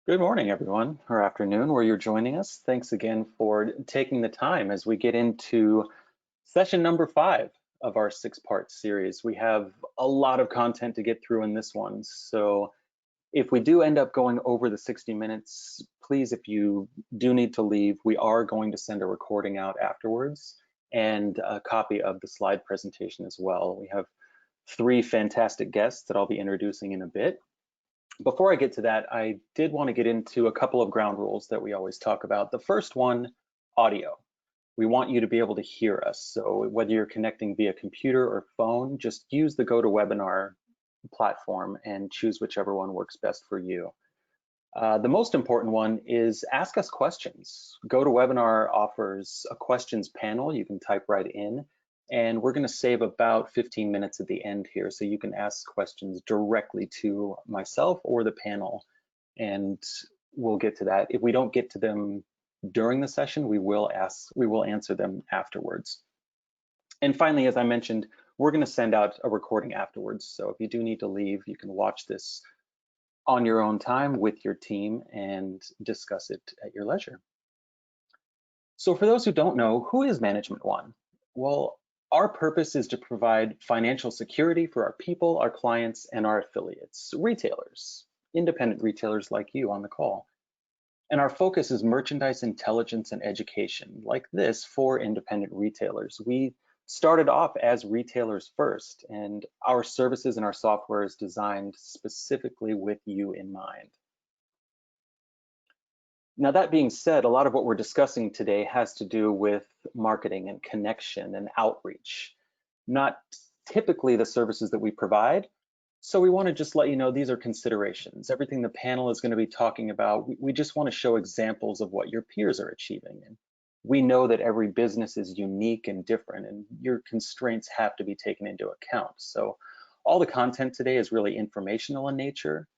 Good morning, everyone, or afternoon, where you're joining us. Thanks again for taking the time as we get into session number 5 of our 6-part series. We have a lot of content to get through in this one. So if we do end up going over the 60 minutes, please, if you do need to leave, we are going to send a recording out afterwards and a copy of the slide presentation as well. We have 3 fantastic guests that I'll be introducing in a bit. Before I get to that, I did want to get into a couple of ground rules that we always talk about. The first one, audio. We want you to be able to hear us. So whether you're connecting via computer or phone, just use the GoToWebinar platform and choose whichever one works best for you. The most important one is ask us questions. GoToWebinar offers a questions panel you can type right in, and we're going to save about 15 minutes at the end here so you can ask questions directly to myself or the panel, and we'll get to that. If we don't get to them during the session, we will answer them afterwards. And finally, as I mentioned, we're going to send out a recording afterwards. So if you do need to leave, you can watch this on your own time with your team and discuss it at your leisure. So for those who don't know, who is Management One? Well, our purpose is to provide financial security for our people, our clients, and our affiliates, retailers, independent retailers like you on the call. And our focus is merchandise intelligence and education, like this for independent retailers. We started off as retailers first, and our services and our software is designed specifically with you in mind. Now, that being said, a lot of what we're discussing today has to do with marketing and connection and outreach, not typically the services that we provide. So we want to just let you know these are considerations. Everything the panel is going to be talking about, we just want to show examples of what your peers are achieving. And we know that every business is unique and different, and your constraints have to be taken into account. So all the content today is really informational in nature.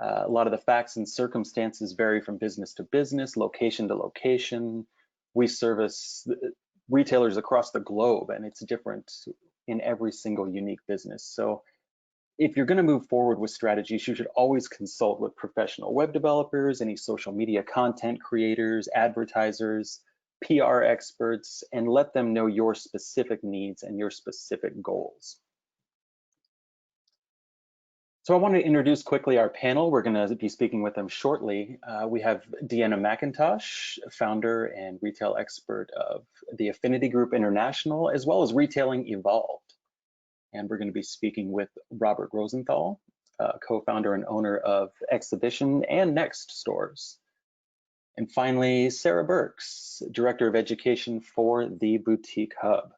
A lot of the facts and circumstances vary from business to business, location to location. We service retailers across the globe, and it's different in every single unique business. So if you're going to move forward with strategies, you should always consult with professional web developers, any social media content creators, advertisers, PR experts, and let them know your specific needs and your specific goals. So I want to introduce quickly our panel. We're going to be speaking with them shortly. We have Deanna McIntosh, founder and retail expert of the Affinity Group International, as well as Retailing Evolved. And we're going to be speaking with Robert Rosenthal, co-founder and owner of Exhibition and Next stores. And finally, Sarah Burks, Director of Education for the Boutique Hub.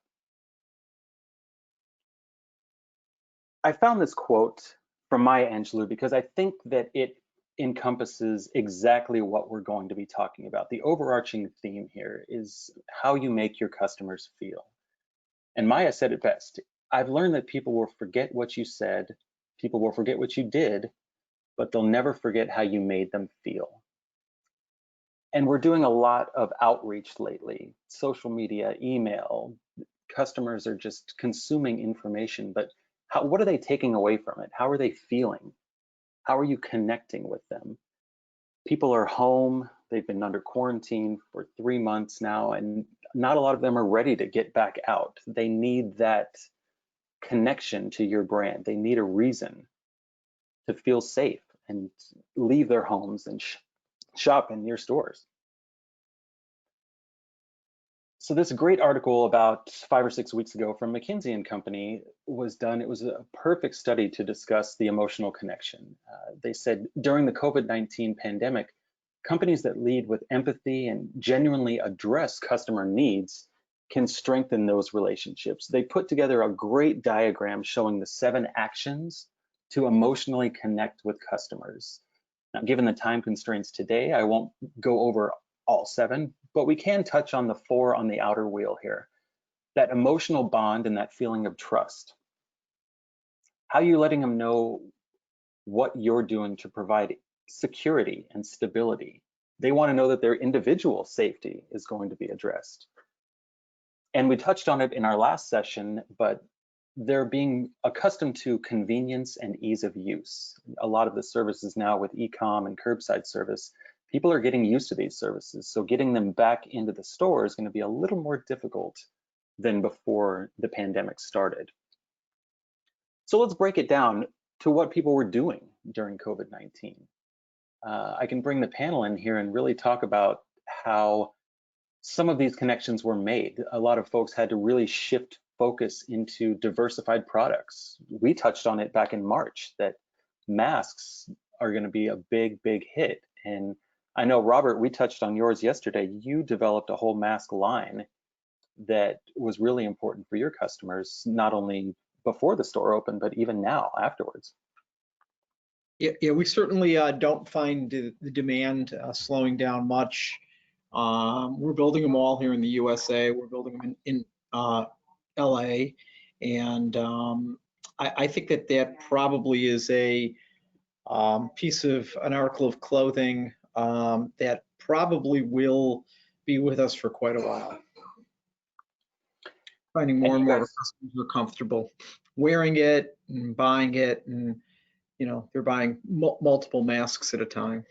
I found this quote from Maya Angelou because I think that it encompasses exactly what we're going to be talking about. The overarching theme here is how you make your customers feel. And Maya said it best. I've learned that people will forget what you said, people will forget what you did, but they'll never forget how you made them feel. And we're doing a lot of outreach lately, social media, email. Customers are just consuming information, but what are they taking away from it? How are they feeling? How are you connecting with them? People are home, they've been under quarantine for 3 months now, and not a lot of them are ready to get back out. They need that connection to your brand. They need a reason to feel safe and leave their homes and shop in your stores. So this great article about 5 or 6 weeks ago from McKinsey & Company was done. It was a perfect study to discuss the emotional connection. They said during the COVID-19 pandemic, companies that lead with empathy and genuinely address customer needs can strengthen those relationships. They put together a great diagram showing the 7 actions to emotionally connect with customers. Now, given the time constraints today, I won't go over all 7, but we can touch on the 4 on the outer wheel here. That emotional bond and that feeling of trust. How are you letting them know what you're doing to provide security and stability? They want to know that their individual safety is going to be addressed. And we touched on it in our last session, but they're being accustomed to convenience and ease of use. A lot of the services now with e-com and curbside service, people are getting used to these services. So getting them back into the store is going to be a little more difficult than before the pandemic started. So let's break it down to what people were doing during COVID-19. I can bring the panel in here and really talk about how some of these connections were made. A lot of folks had to really shift focus into diversified products. We touched on it back in March that masks are going to be a big, big hit. And I know, Robert, we touched on yours yesterday. You developed a whole mask line that was really important for your customers, not only before the store opened, but even now afterwards. Yeah, we certainly don't find the demand slowing down much. We're building them all here in the USA. We're building them in LA, and I think that probably is a piece of an article of clothing that probably will be with us for quite a while. Finding more and more customers are comfortable wearing it and buying it, and they're buying multiple masks at a time.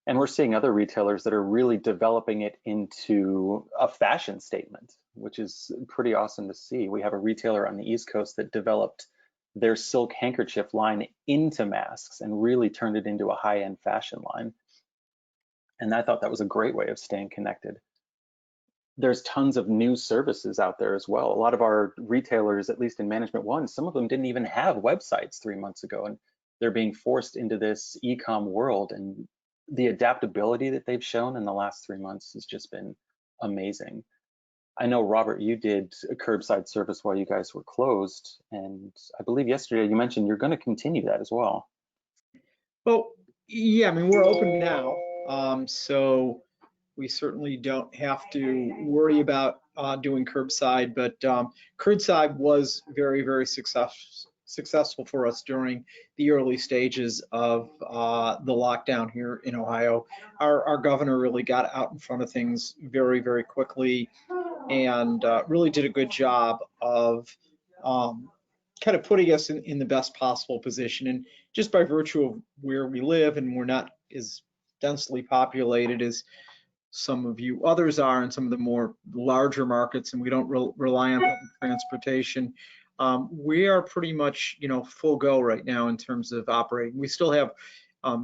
And we're seeing other retailers that are really developing it into a fashion statement, which is pretty awesome to see. We have a retailer on the East Coast that developed their silk handkerchief line into masks and really turned it into a high-end fashion line. And I thought that was a great way of staying connected. There's tons of new services out there as well. A lot of our retailers, at least in Management One, some of them didn't even have websites 3 months ago, and they're being forced into this e-com world. And the adaptability that they've shown in the last 3 months has just been amazing. I know, Robert, you did a curbside service while you guys were closed, and I believe yesterday you mentioned you're going to continue that as well. Well, yeah, I mean, we're open now, so we certainly don't have to worry about doing curbside, but curbside was very, very successful for us during the early stages of the lockdown here in Ohio. Our governor really got out in front of things very, very quickly, and really did a good job of kind of putting us in the best possible position. And just by virtue of where we live, and we're not as densely populated as some of you others are in some of the more larger markets, and we don't rely on public transportation, we are pretty much full go right now in terms of operating. We still have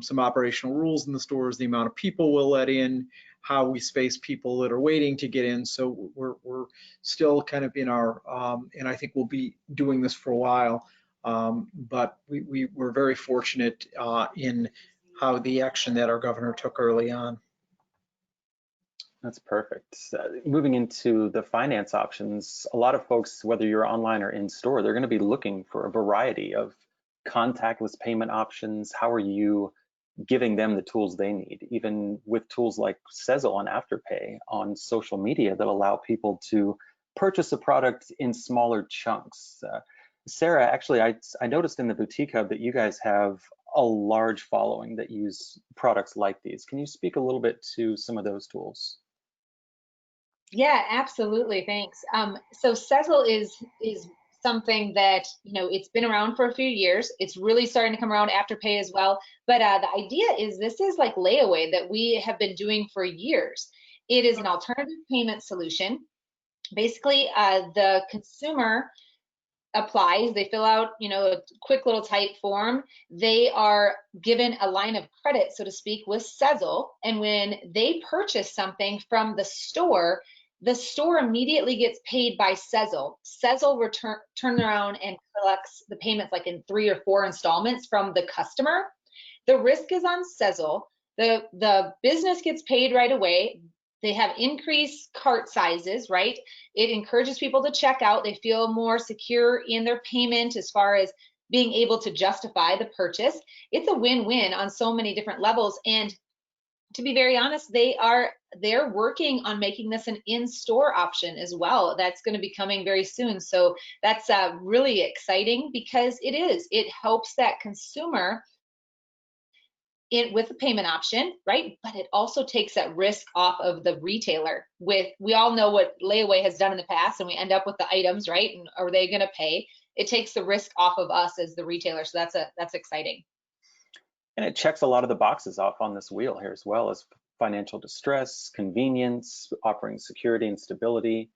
some operational rules in the stores, the amount of people we'll let in, how we space people that are waiting to get in. So we're still kind of in our, and I think we'll be doing this for a while, but we're very fortunate in how the action that our governor took early on. That's perfect. Moving into the finance options, a lot of folks, whether you're online or in store, they're going to be looking for a variety of contactless payment options. How are you giving them the tools they need, even with tools like Sezzle and Afterpay on social media that allow people to purchase a product in smaller chunks? Sarah, actually, I noticed in the Boutique Hub that you guys have a large following that use products like these. Can you speak a little bit to some of those tools? Yeah, absolutely. Thanks. So Sezzle is something that, it's been around for a few years. It's really starting to come around, Afterpay as well. But the idea is this is like layaway that we have been doing for years. It is an alternative payment solution. Basically, the consumer applies, they fill out, a quick little type form. They are given a line of credit, so to speak, with Sezzle. And when they purchase something from the store immediately gets paid by Sezzle. Sezzle turn around and collects the payments like in 3 or 4 installments from the customer. The risk is on Sezzle. The business gets paid right away. They have increased cart sizes, right? It encourages people to check out. They feel more secure in their payment as far as being able to justify the purchase. It's a win-win on so many different levels. And to be very honest, they're working on making this an in-store option as well. That's going to be coming very soon. So that's really exciting because it helps that consumer with a payment option, right? But it also takes that risk off of the retailer. We all know what layaway has done in the past, and we end up with the items, right? And are they going to pay? It takes the risk off of us as the retailer. So that's exciting. And it checks a lot of the boxes off on this wheel here, as well as financial distress, convenience, offering security and stability.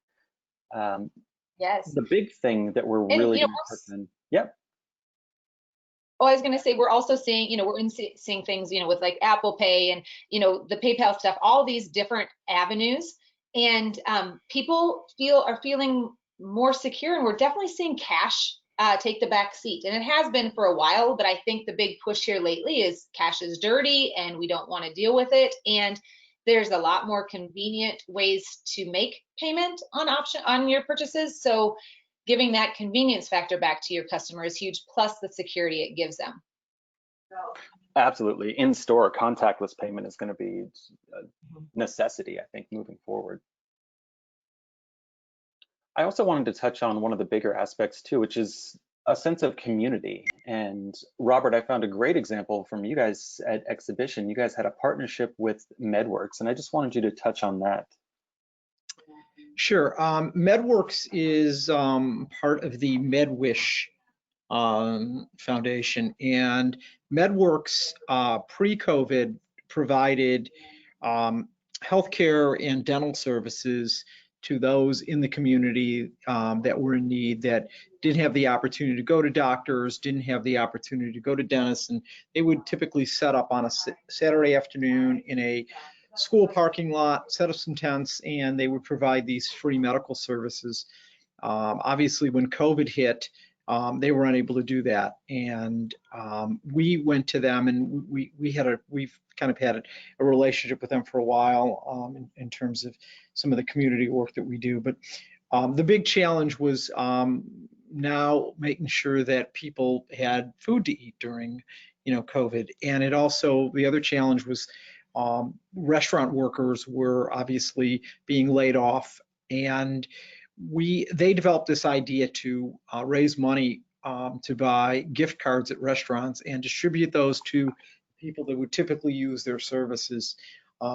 Yes. The big thing that we're And really going to put in, yep. Oh, I was going to say, we're also seeing, seeing things, with like Apple Pay and, the PayPal stuff, all these different avenues. And people are feeling more secure, and we're definitely seeing cash take the back seat. And it has been for a while, but I think the big push here lately is cash is dirty and we don't want to deal with it. And there's a lot more convenient ways to make payment on your purchases. So giving that convenience factor back to your customer is huge, plus the security it gives them. Absolutely. In-store contactless payment is going to be a necessity, I think, moving forward. I also wanted to touch on one of the bigger aspects too, which is a sense of community. And Robert, I found a great example from you guys at Exhibition. You guys had a partnership with MedWorks, and I just wanted you to touch on that. Sure. MedWorks is part of the MedWish Foundation, and MedWorks pre-COVID provided healthcare and dental services to those in the community that were in need, that didn't have the opportunity to go to doctors, didn't have the opportunity to go to dentists, and they would typically set up on a Saturday afternoon in a school parking lot, set up some tents, and they would provide these free medical services. Obviously, when COVID hit, they were unable to do that, and we went to them, and we've kind of had a relationship with them for a while in terms of some of the community work that we do. But the big challenge was now making sure that people had food to eat during, COVID, and the other challenge was restaurant workers were obviously being laid off, and they developed this idea to raise money to buy gift cards at restaurants and distribute those to people that would typically use their services.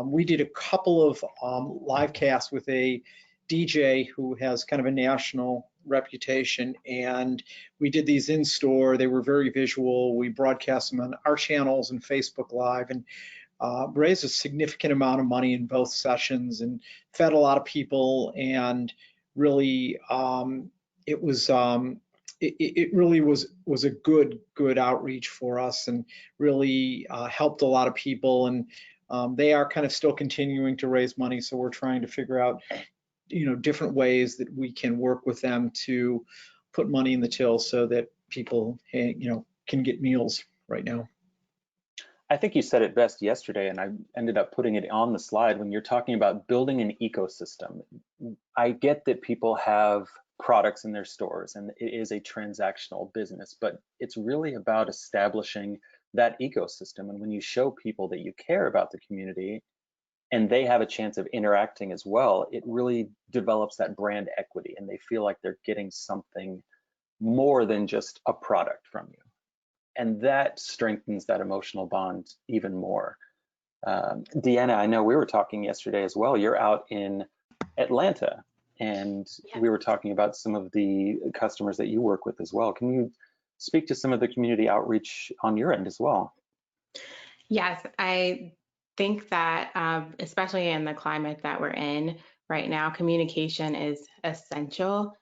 We did a couple of live casts with a DJ who has kind of a national reputation, and we did these in store. They were very visual. We broadcast them on our channels and Facebook Live, and raised a significant amount of money in both sessions and fed a lot of people, and really it really was a good outreach for us, and really helped a lot of people. And they are kind of still continuing to raise money, so we're trying to figure out different ways that we can work with them to put money in the till so that people can get meals right now. I think you said it best yesterday, and I ended up putting it on the slide when you're talking about building an ecosystem. I get that people have products in their stores and it is a transactional business, but it's really about establishing that ecosystem. And when you show people that you care about the community and they have a chance of interacting as well, it really develops that brand equity, and they feel like they're getting something more than just a product from you. And that strengthens that emotional bond even more. Deanna, I know we were talking yesterday as well. You're out in Atlanta, and we were talking about some of the customers that you work with as well. Can you speak to some of the community outreach on your end as well? Yes, I think that especially in the climate that we're in right now, communication is essential.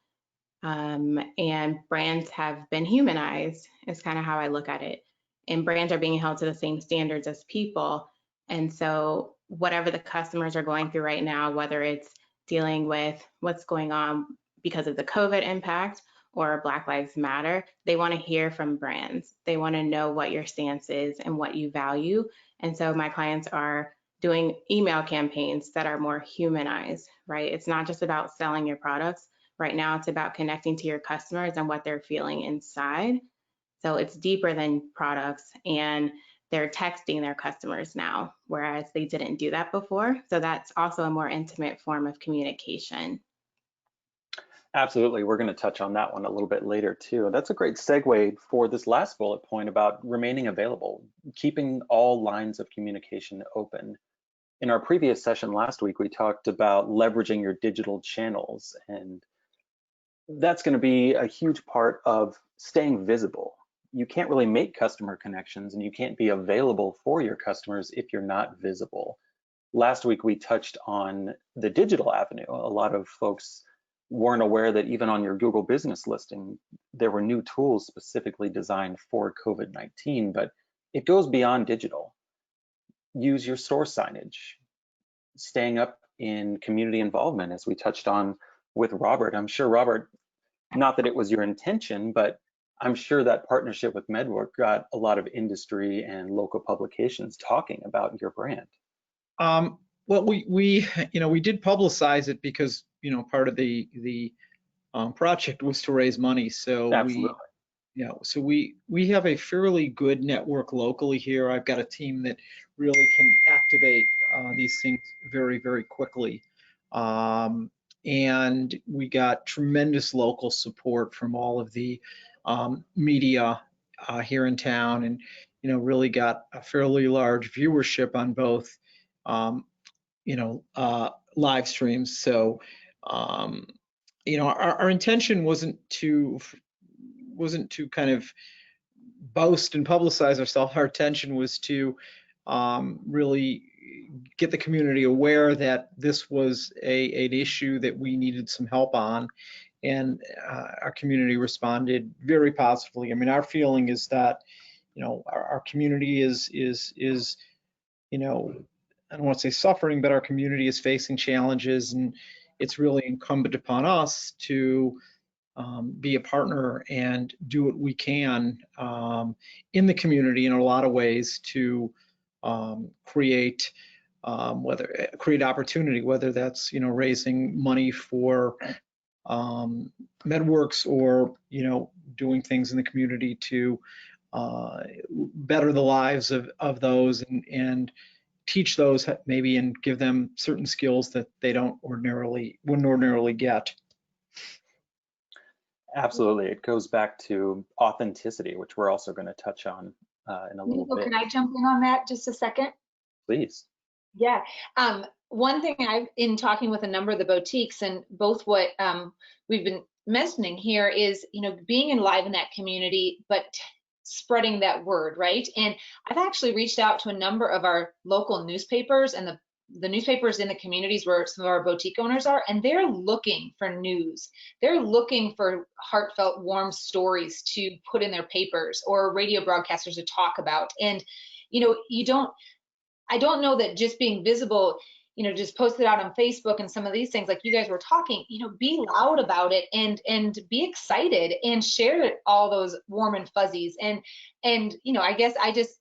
And brands have been humanized, is kind of how I look at it. And brands are being held to the same standards as people. And so whatever the customers are going through right now, whether it's dealing with what's going on because of the COVID impact or Black Lives Matter, they want to hear from brands. They want to know what your stance is and what you value. And so my clients are doing email campaigns that are more humanized, right? It's not just about selling your products. Right now, it's about connecting to your customers and what they're feeling inside. So it's deeper than products, and they're texting their customers now, whereas they didn't do that before. So that's also a more intimate form of communication. Absolutely. We're going to touch on that one a little bit later too. That's a great segue for this last bullet point about remaining available, keeping all lines of communication open. In our previous session last week, we talked about leveraging your digital channels, and that's going to be a huge part of staying visible. You can't really make customer connections and you can't be available for your customers if you're not visible. Last week, we touched on the digital avenue. A lot of folks weren't aware that even on your Google business listing, there were new tools specifically designed for COVID-19, but it goes beyond digital. Use your store signage, staying up in community involvement, as we touched on with Robert. I'm sure, Robert, not that it was your intention, but I'm sure that partnership with MedWork got a lot of industry and local publications talking about your brand. Well, we did publicize it because part of the project was to raise money. So Absolutely. we have a fairly good network locally here. I've got a team that really can activate these things very, very quickly. And we got tremendous local support from all of the media here in town, and really got a fairly large viewership on both live streams. So our intention wasn't to kind of boast and publicize ourselves. Our intention was to really get the community aware that this was an issue that we needed some help on, and our community responded very positively. I mean, our feeling is that our community is I don't want to say suffering, but our community is facing challenges, and it's really incumbent upon us to be a partner and do what we can in the community in a lot of ways to create create opportunity, whether that's raising money for MedWorks, or doing things in the community to better the lives of those, and teach those maybe, and give them certain skills that they wouldn't ordinarily get. Absolutely. It goes back to authenticity, which we're also going to touch on in a little bit. Can I jump in on that just a second? Please. Yeah. One thing in talking with a number of the boutiques, and both what we've been mentioning here is, being alive in that community, but spreading that word, right? And I've actually reached out to a number of our local newspapers and the newspapers in the communities where some of our boutique owners are, and they're looking for news. They're looking for heartfelt, warm stories to put in their papers, or radio broadcasters to talk about. And, I don't know that just being visible, just post it out on Facebook and some of these things like you guys were talking, be loud about it, and be excited and share all those warm and fuzzies. And I guess I just,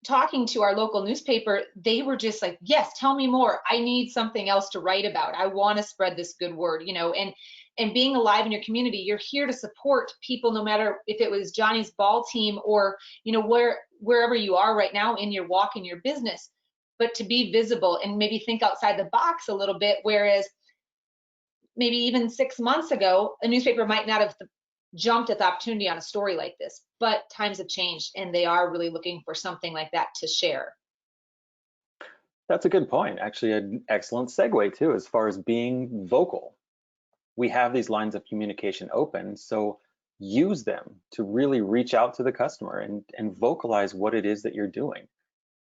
talking to our local newspaper, they were just like, yes, tell me more. I need something else to write about. I want to spread this good word, and being alive in your community, you're here to support people, no matter if it was Johnny's ball team or, wherever you are right now in your walk in your business, but to be visible and maybe think outside the box a little bit. Whereas maybe even 6 months ago, a newspaper might not have jumped at the opportunity on a story like this, but times have changed, and they are really looking for something like that to share. That's a good point. Actually, an excellent segue too, as far as being vocal. We have these lines of communication open, so use them to really reach out to the customer and vocalize what it is that you're doing.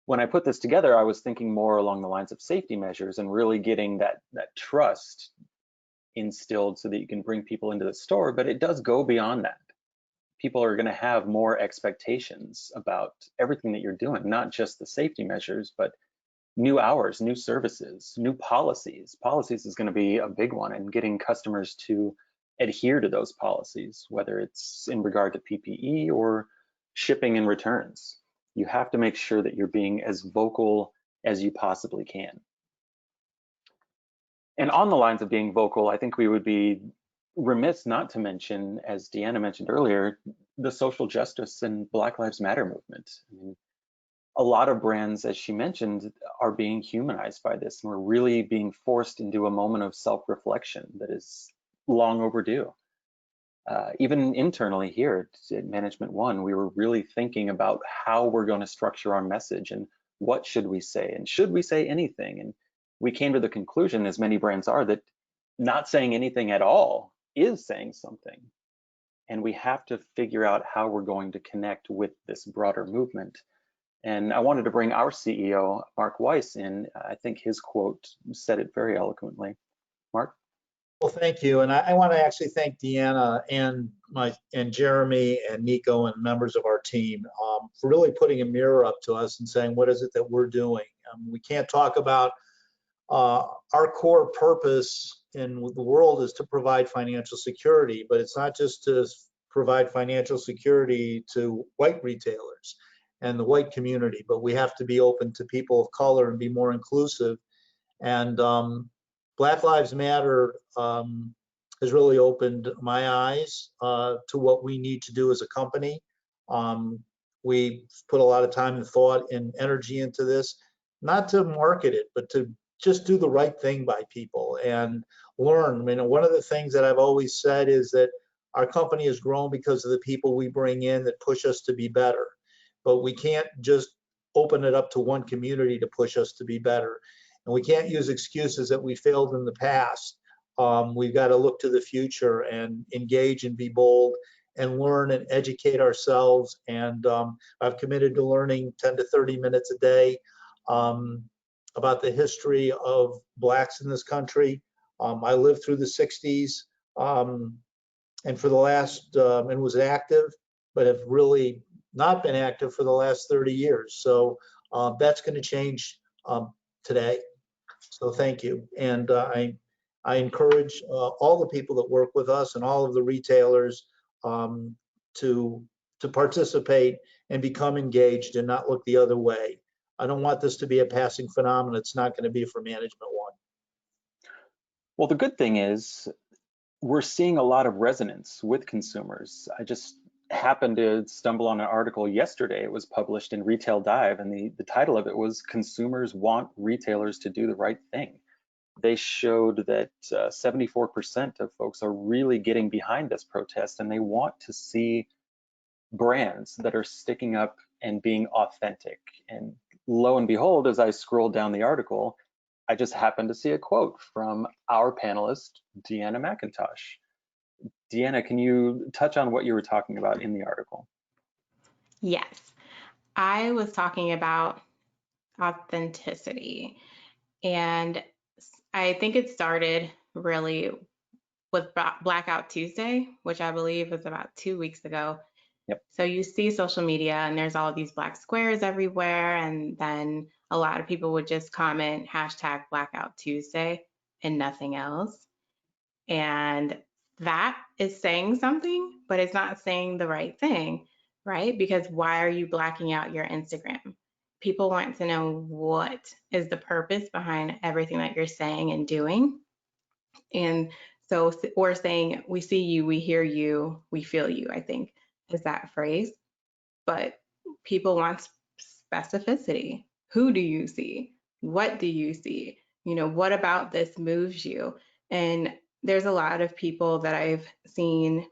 When I put this together, I was thinking more along the lines of safety measures and really getting that trust instilled so that you can bring people into the store, but it does go beyond that. People are going to have more expectations about everything that you're doing, not just the safety measures, but new hours, new services, new policies. Policies is going to be a big one, and getting customers to adhere to those policies, whether it's in regard to PPE or shipping and returns. You have to make sure that you're being as vocal as you possibly can. And on the lines of being vocal, I think we would be remiss not to mention, as Deanna mentioned earlier, the social justice and Black Lives Matter movement. I mean, a lot of brands, as she mentioned, are being humanized by this, and we're really being forced into a moment of self-reflection that is long overdue. Even internally here at Management One, we were really thinking about how we're going to structure our message and what should we say and should we say anything. And we came to the conclusion, as many brands are, that not saying anything at all is saying something. And we have to figure out how we're going to connect with this broader movement. And I wanted to bring our CEO, Mark Weiss, in. I think his quote said it very eloquently. Mark? Well, thank you. And I want to actually thank Deanna and Jeremy and Nico and members of our team for really putting a mirror up to us and saying, what is it that we're doing? We can't talk about our core purpose in the world is to provide financial security, but it's not just to provide financial security to white retailers and the white community, but we have to be open to people of color and be more inclusive. And Black Lives Matter has really opened my eyes to what we need to do as a company. We put a lot of time and thought and energy into this, not to market it, but to just do the right thing by people and learn. I mean, one of the things that I've always said is that our company has grown because of the people we bring in that push us to be better. But we can't just open it up to one community to push us to be better. And we can't use excuses that we failed in the past. We've got to look to the future and engage and be bold and learn and educate ourselves. And I've committed to learning 10 to 30 minutes a day about the history of Blacks in this country. I lived through the 60s and for the last, and was active, but have really not been active for the last 30 years. So that's going to change today. So thank you. And I encourage all the people that work with us and all of the retailers to participate and become engaged and not look the other way. I don't want this to be a passing phenomenon. It's not going to be for Management One. Well, the good thing is we're seeing a lot of resonance with consumers. I just happened to stumble on an article yesterday. It was published in Retail Dive, and the title of it was "Consumers Want Retailers to Do the Right Thing." They showed that 74% of folks are really getting behind this protest, and they want to see brands that are sticking up and being authentic. And lo and behold, as I scrolled down the article, I just happened to see a quote from our panelist, Deanna McIntosh. Deanna, can you touch on what you were talking about in the article? Yes, I was talking about authenticity. And I think it started really with Blackout Tuesday, which I believe was about 2 weeks ago. Yep. So you see social media and there's all these black squares everywhere. And then a lot of people would just comment hashtag Blackout Tuesday and nothing else. And that is saying something, but it's not saying the right thing, right? Because why are you blacking out your Instagram? People want to know what is the purpose behind everything that you're saying and doing. And so, or saying, we see you, we hear you, we feel you, I think is that phrase. But people want specificity. Who do you see? What do you see? You know, what about this moves you? And there's a lot of people that I've seen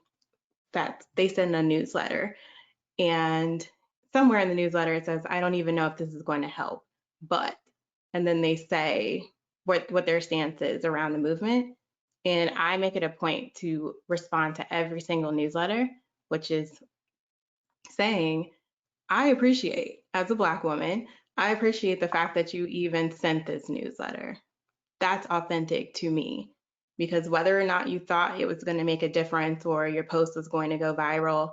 that they send a newsletter, and somewhere in the newsletter it says, I don't even know if this is going to help, but, and then they say what their stance is around the movement. And I make it a point to respond to every single newsletter, which is saying, I appreciate, as a Black woman, I appreciate the fact that you even sent this newsletter. That's authentic to me, because whether or not you thought it was going to make a difference or your post was going to go viral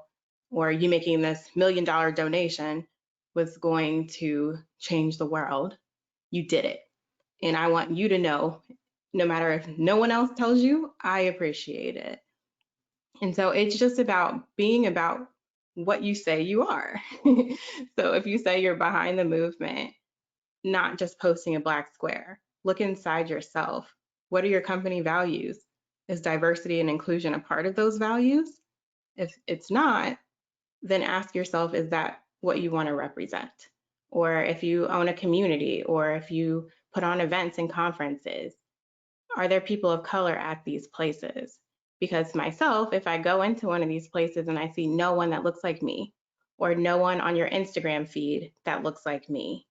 or you making this $1 million donation was going to change the world, you did it. And I want you to know, no matter if no one else tells you, I appreciate it. And so it's just about being about what you say you are. So if you say you're behind the movement, not just posting a black square, look inside yourself. What are your company values? Is diversity and inclusion a part of those values? If it's not, then ask yourself, is that what you want to represent? Or if you own a community, or if you put on events and conferences, are there people of color at these places? Because myself, if I go into one of these places and I see no one that looks like me, or no one on your Instagram feed that looks like me,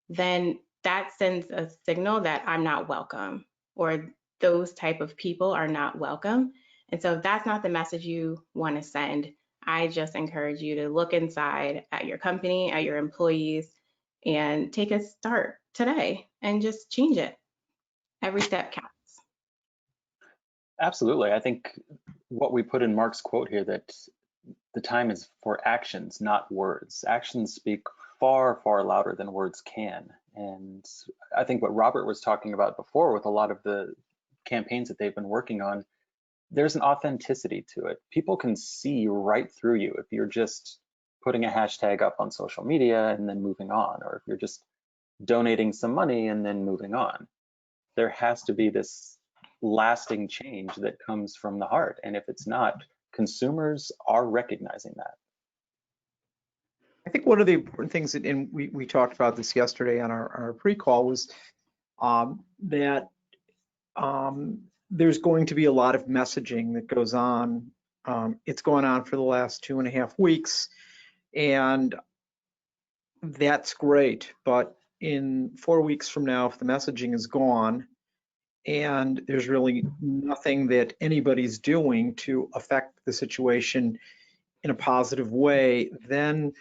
then that sends a signal that I'm not welcome, or those type of people are not welcome. And so if that's not the message you want to send, I just encourage you to look inside at your company, at your employees, and take a start today and just change it. Every step counts. Absolutely. I think what we put in Mark's quote here, that the time is for actions, not words. Actions speak far, far louder than words can. And I think what Robert was talking about before with a lot of the campaigns that they've been working on, there's an authenticity to it. People can see right through you if you're just putting a hashtag up on social media and then moving on, or if you're just donating some money and then moving on. There has to be this lasting change that comes from the heart. And if it's not, consumers are recognizing that. I think one of the important things that, and we talked about this yesterday on our pre-call, was that there's going to be a lot of messaging that goes on. It's gone on for the last 2.5 weeks, and that's great. But in 4 weeks from now, if the messaging is gone and there's really nothing that anybody's doing to affect the situation in a positive way, then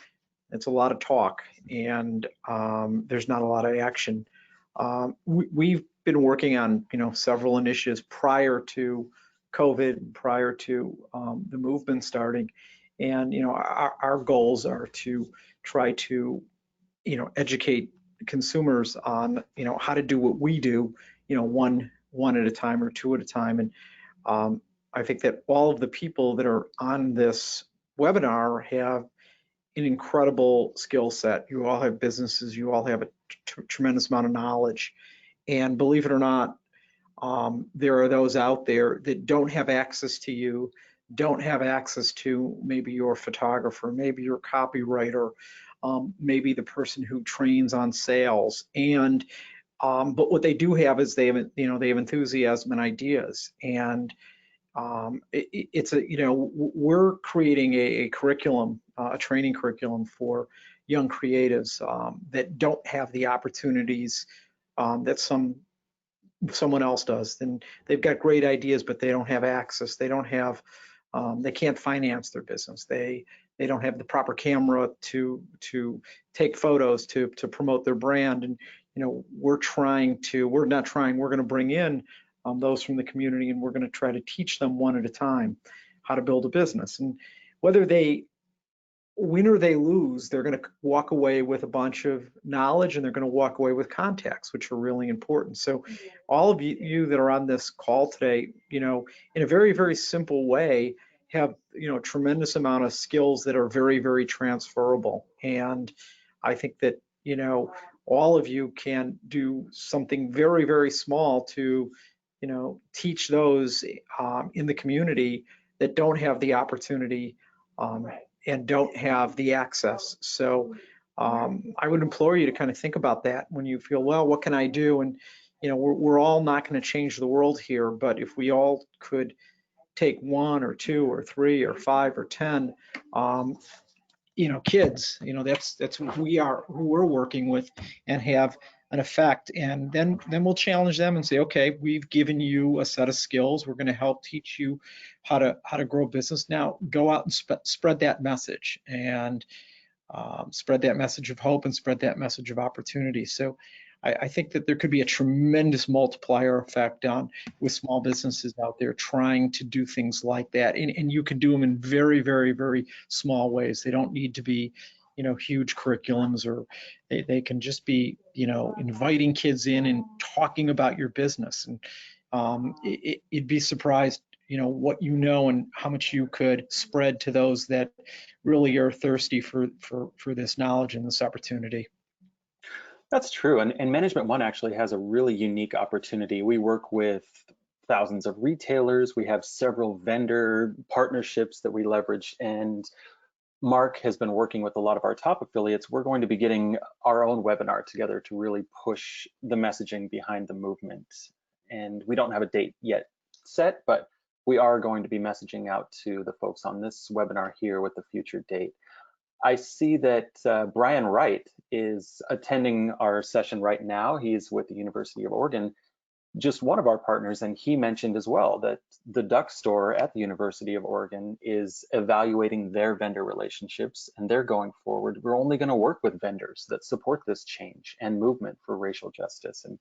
it's a lot of talk, and there's not a lot of action. We've been working on, several initiatives prior to COVID, prior to the movement starting, and our goals are to try to educate consumers on how to do what we do, one at a time or two at a time. And I think that all of the people that are on this webinar have an incredible skill set. You all have businesses, you all have a tremendous amount of knowledge. And believe it or not, there are those out there that don't have access to you, don't have access to maybe your photographer, maybe your copywriter, maybe the person who trains on sales. And but what they do have is they have enthusiasm and ideas. And we're creating a curriculum, a training curriculum for young creatives that don't have the opportunities that someone else does. And they've got great ideas, but they don't have access. They don't have, they can't finance their business. They don't have the proper camera to take photos to promote their brand. And we're going to bring in those from the community, and we're going to try to teach them one at a time how to build a business. And whether they win or they lose, they're going to walk away with a bunch of knowledge, and they're going to walk away with contacts, which are really important. So all of you that are on this call today, in a very, very simple way, have a tremendous amount of skills that are very, very transferable. And I think that all of you can do something very, very small to teach those in the community that don't have the opportunity and don't have the access. So I would implore you to kind of think about that when you feel, well, what can I do? And we're all not going to change the world here, but if we all could take 1 or 2 or 3 or 5 or 10 kids, that's who we're working with, and have an effect. And then we'll challenge them and say, okay, we've given you a set of skills. We're going to help teach you how to grow a business. Now go out and spread that message, and spread that message of hope, and spread that message of opportunity. So I think that there could be a tremendous multiplier effect with small businesses out there trying to do things like that. And you can do them in very, very, very small ways. They don't need to be, huge curriculums, or they can just be, inviting kids in and talking about your business. And you'd be surprised, what and how much you could spread to those that really are thirsty for this knowledge and this opportunity. That's true. And Management One actually has a really unique opportunity. We work with thousands of retailers. We have several vendor partnerships that we leverage. And Mark has been working with a lot of our top affiliates. We're going to be getting our own webinar together to really push the messaging behind the movement. And we don't have a date yet set, but we are going to be messaging out to the folks on this webinar here with the future date. I see that Brian Wright is attending our session right now. He's with the University of Oregon, just one of our partners, and he mentioned as well that the Duck Store at the University of Oregon is evaluating their vendor relationships, and they're going forward. We're only going to work with vendors that support this change and movement for racial justice, and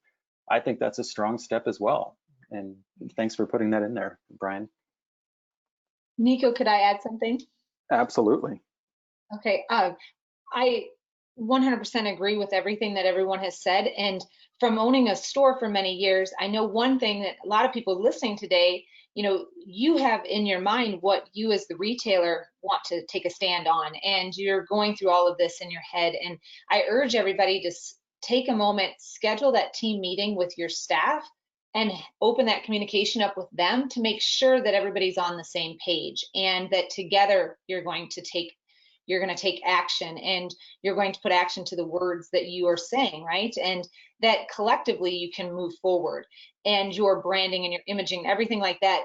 I think that's a strong step as well. And thanks for putting that in there, Brian. Nico, could I add something? Absolutely. Okay, I 100% agree with everything that everyone has said. And from owning a store for many years, I know one thing that a lot of people listening today, you have in your mind what you as the retailer want to take a stand on, and you're going through all of this in your head. And I urge everybody to take a moment, schedule that team meeting with your staff and open that communication up with them to make sure that everybody's on the same page, and that together you're going to take action, and you're going to put action to the words that you are saying, right? And that collectively you can move forward, and your branding and your imaging, everything like that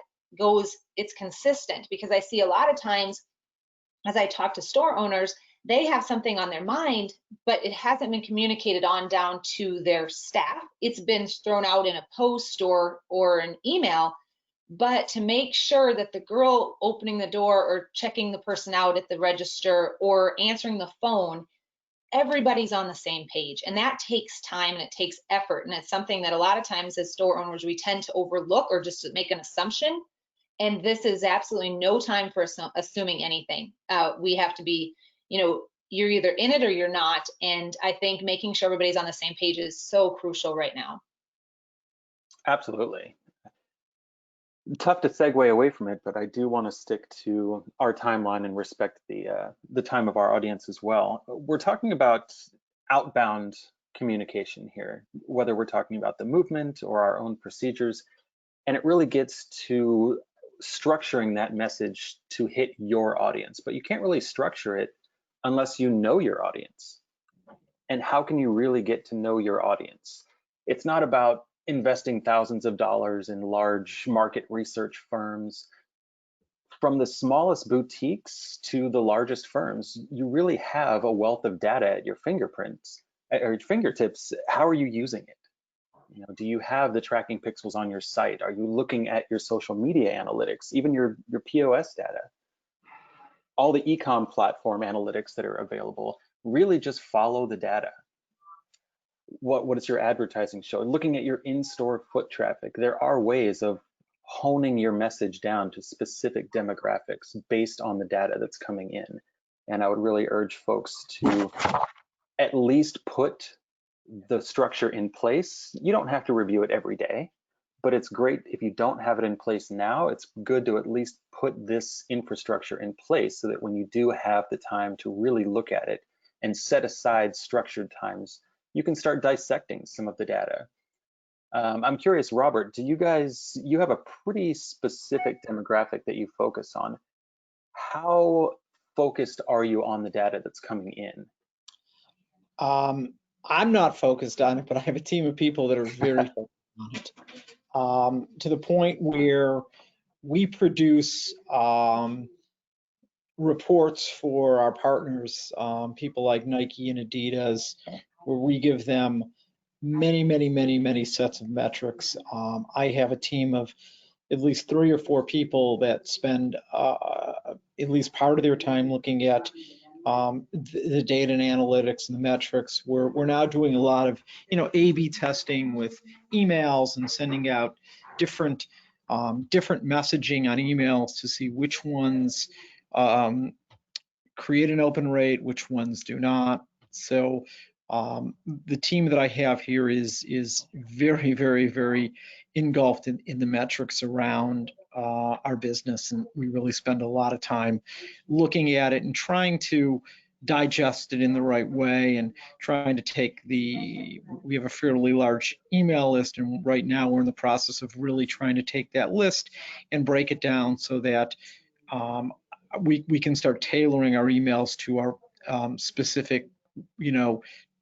it's consistent. Because I see a lot of times as I talk to store owners, they have something on their mind, but it hasn't been communicated on down to their staff. It's been thrown out in a post or an email. But to make sure that the girl opening the door or checking the person out at the register or answering the phone, everybody's on the same page. And that takes time and it takes effort. And it's something that a lot of times as store owners, we tend to overlook or just to make an assumption. And this is absolutely no time for assuming anything. We have to be, you're either in it or you're not. And I think making sure everybody's on the same page is so crucial right now. Absolutely. Tough to segue away from it, but I do want to stick to our timeline and respect the time of our audience as well. We're talking about outbound communication here, whether we're talking about the movement or our own procedures, and it really gets to structuring that message to hit your audience. But you can't really structure it unless you know your audience. And how can you really get to know your audience? It's not about investing thousands of dollars in large market research firms. From the smallest boutiques to the largest firms, you really have a wealth of data at your fingertips. How are you using it? Do you have the tracking pixels on your site? Are you looking at your social media analytics, even your POS data? All the e-com platform analytics that are available, really just follow the data. What is your advertising show? Looking at your in-store foot traffic, there are ways of honing your message down to specific demographics based on the data that's coming in. And I would really urge folks to at least put the structure in place. You don't have to review it every day, but it's great if you don't have it in place now. It's good to at least put this infrastructure in place so that when you do have the time to really look at it and set aside structured times, you can start dissecting some of the data. I'm curious, Robert, you have a pretty specific demographic that you focus on. How focused are you on the data that's coming in? I'm not focused on it, but I have a team of people that are very focused on it, to the point where we produce reports for our partners, people like Nike and Adidas, where we give them many sets of metrics. I have a team of at least 3 or 4 people that spend at least part of their time looking at the data and analytics and the metrics. We're now doing a lot of A/B testing with emails and sending out different messaging on emails to see which ones create an open rate, which ones do not. So the team that I have here is very engulfed in the metrics around our business, and we really spend a lot of time looking at it and trying to digest it in the right way, and trying to take we have a fairly large email list, and right now we're in the process of really trying to take that list and break it down so that we can start tailoring our emails to our specific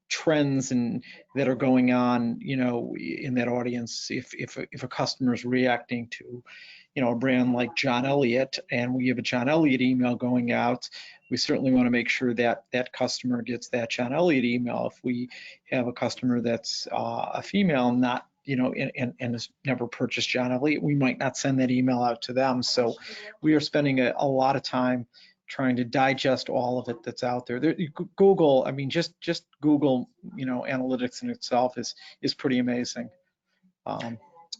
trends and that are going on, in that audience. If a customer is reacting to, a brand like John Elliott, and we have a John Elliott email going out, we certainly want to make sure that that customer gets that John Elliott email. If we have a customer that's a female, not, and has never purchased John Elliott, we might not send that email out to them. So we are spending a lot of time trying to digest all of it that's out there. Google, I mean, just Google, analytics in itself is pretty amazing.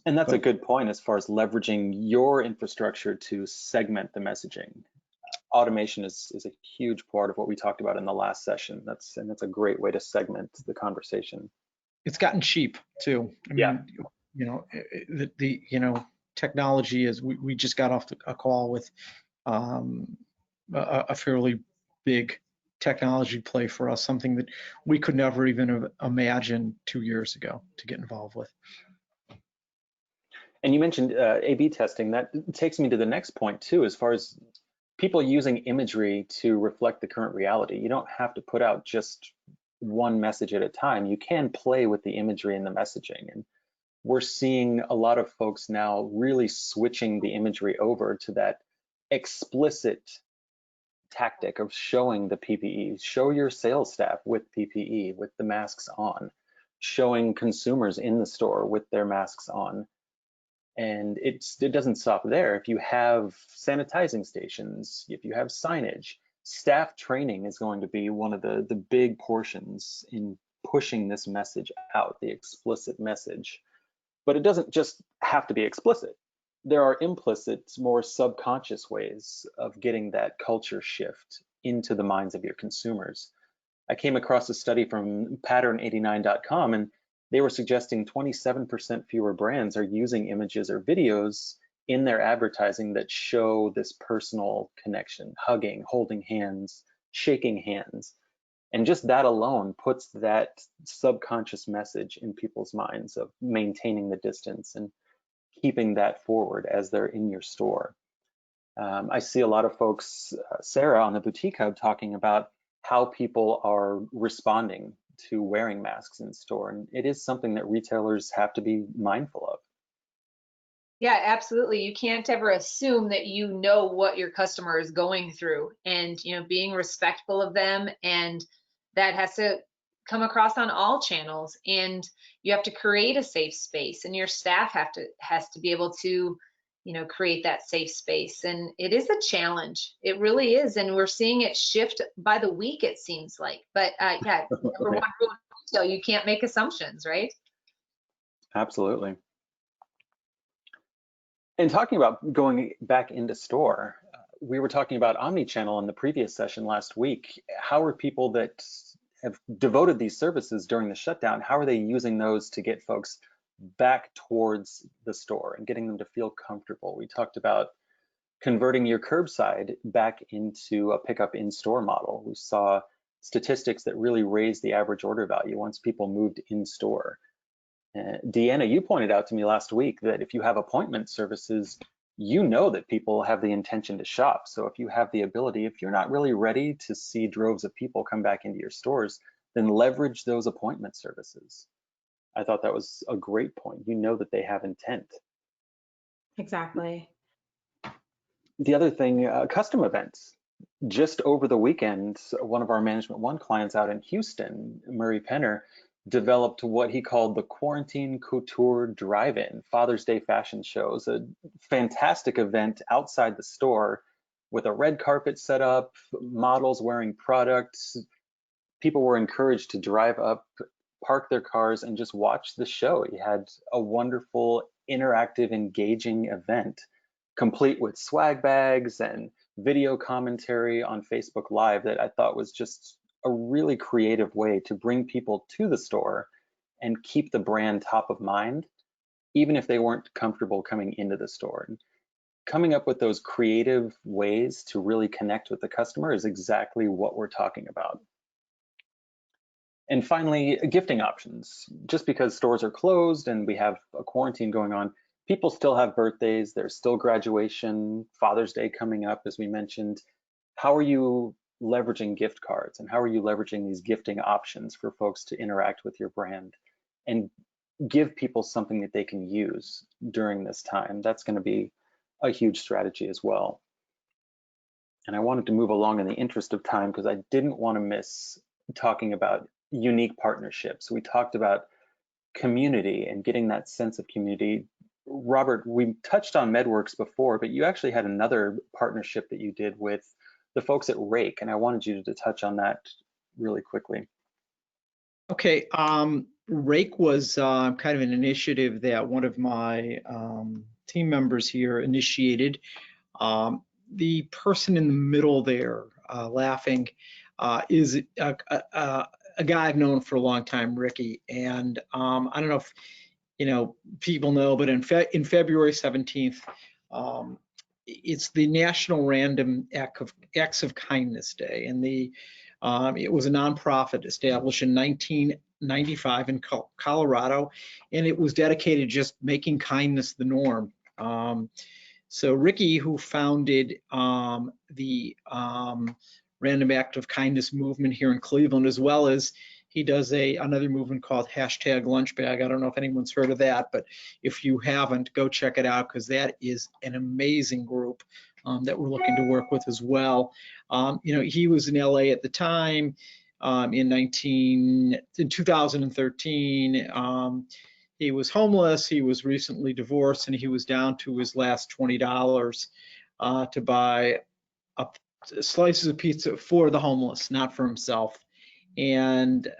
And that's a good point as far as leveraging your infrastructure to segment the messaging. Automation is a huge part of what we talked about in the last session. That's a great way to segment the conversation. It's gotten cheap too. I mean, the technology is. We just got off a call with a fairly big technology play for us, something that we could never even have imagined 2 years ago to get involved with. And you mentioned A/B testing. That takes me to the next point too, as far as people using imagery to reflect the current reality. You don't have to put out just one message at a time. You can play with the imagery and the messaging. And we're seeing a lot of folks now really switching the imagery over to that explicit tactic of showing the PPE. Show your sales staff with PPE, with the masks on, showing consumers in the store with their masks on. And it doesn't stop there. If you have sanitizing stations, if you have signage, staff training is going to be one of the big portions in pushing this message out, the explicit message. But it doesn't just have to be explicit. There are implicit, more subconscious ways of getting that culture shift into the minds of your consumers. I came across a study from pattern89.com, and they were suggesting 27% fewer brands are using images or videos in their advertising that show this personal connection, hugging, holding hands, shaking hands. And just that alone puts that subconscious message in people's minds of maintaining the distance and keeping that forward as they're in your store. I see a lot of folks, Sarah on the Boutique Hub, talking about how people are responding to wearing masks in store. And it is something that retailers have to be mindful of. Yeah, absolutely. You can't ever assume that you know what your customer is going through, and being respectful of them, and that has to come across on all channels. And you have to create a safe space, and your staff has to be able to create that safe space. And it is a challenge. It really is. And we're seeing it shift by the week, it seems like. But yeah, number one rule of retail, you can't make assumptions, right? Absolutely. And talking about going back into store, we were talking about omnichannel in the previous session last week. How are people that have devoted these services during the shutdown, how are they using those to get folks back towards the store and getting them to feel comfortable? We talked about converting your curbside back into a pickup in-store model. We saw statistics that really raised the average order value once people moved in-store. Deanna, you pointed out to me last week that if you have appointment services, you know that people have the intention to shop. So if you have the ability, if you're not really ready to see droves of people come back into your stores, then leverage those appointment services. I thought that was a great point. You know that they have intent. Exactly. The other thing, custom events. Just over the weekend, one of our Management One clients out in Houston, Murray Penner, developed what he called the Quarantine Couture Drive-In Father's Day fashion shows, a fantastic event outside the store with a red carpet set up, models wearing products. People were encouraged to drive up, park their cars, and just watch the show. He had a wonderful, interactive, engaging event, complete with swag bags and video commentary on Facebook Live that I thought was just a really creative way to bring people to the store and keep the brand top of mind, even if they weren't comfortable coming into the store. And coming up with those creative ways to really connect with the customer is exactly what we're talking about. And finally, gifting options. Just because stores are closed and we have a quarantine going on, people still have birthdays, there's still graduation, Father's Day coming up, as we mentioned. How are you leveraging gift cards, and how are you leveraging these gifting options for folks to interact with your brand and give people something that they can use during this time? That's going to be a huge strategy as well. And I wanted to move along in the interest of time because I didn't want to miss talking about unique partnerships. We talked about community and getting that sense of community. Robert, we touched on MedWorks before, but you actually had another partnership that you did with the folks at Rake, and I wanted you to touch on that really quickly. Okay, Rake was kind of an initiative that one of my team members here initiated. The person in the middle there laughing is a guy I've known for a long time, Ricky. And I don't know if people know, but in February 17th, it's the National Random Acts of Kindness Day, and it was a nonprofit established in 1995 in Colorado, and it was dedicated just making kindness the norm. So Ricky, who founded the Random Act of Kindness movement here in Cleveland, as well as he does another movement called #Lunchbag. I don't know if anyone's heard of that, but if you haven't, go check it out, because that is an amazing group that we're looking to work with as well. He was in LA at the time in 2013. He was homeless, he was recently divorced, and he was down to his last $20 to buy slices of pizza for the homeless, not for himself. And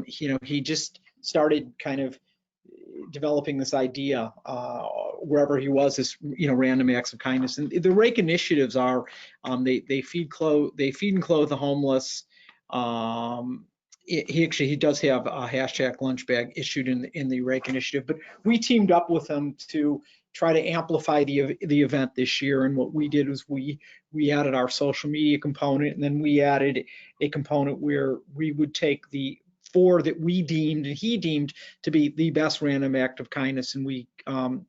he just started kind of developing this idea wherever he was, this random acts of kindness. And the Rake initiatives are they feed and clothe the homeless. He does have a #Lunchbag issued in the Rake initiative, but we teamed up with him to try to amplify the event this year. And what we did was we added our social media component, and then we added a component where we would take the 4 that we deemed and he deemed to be the best random act of kindness, and we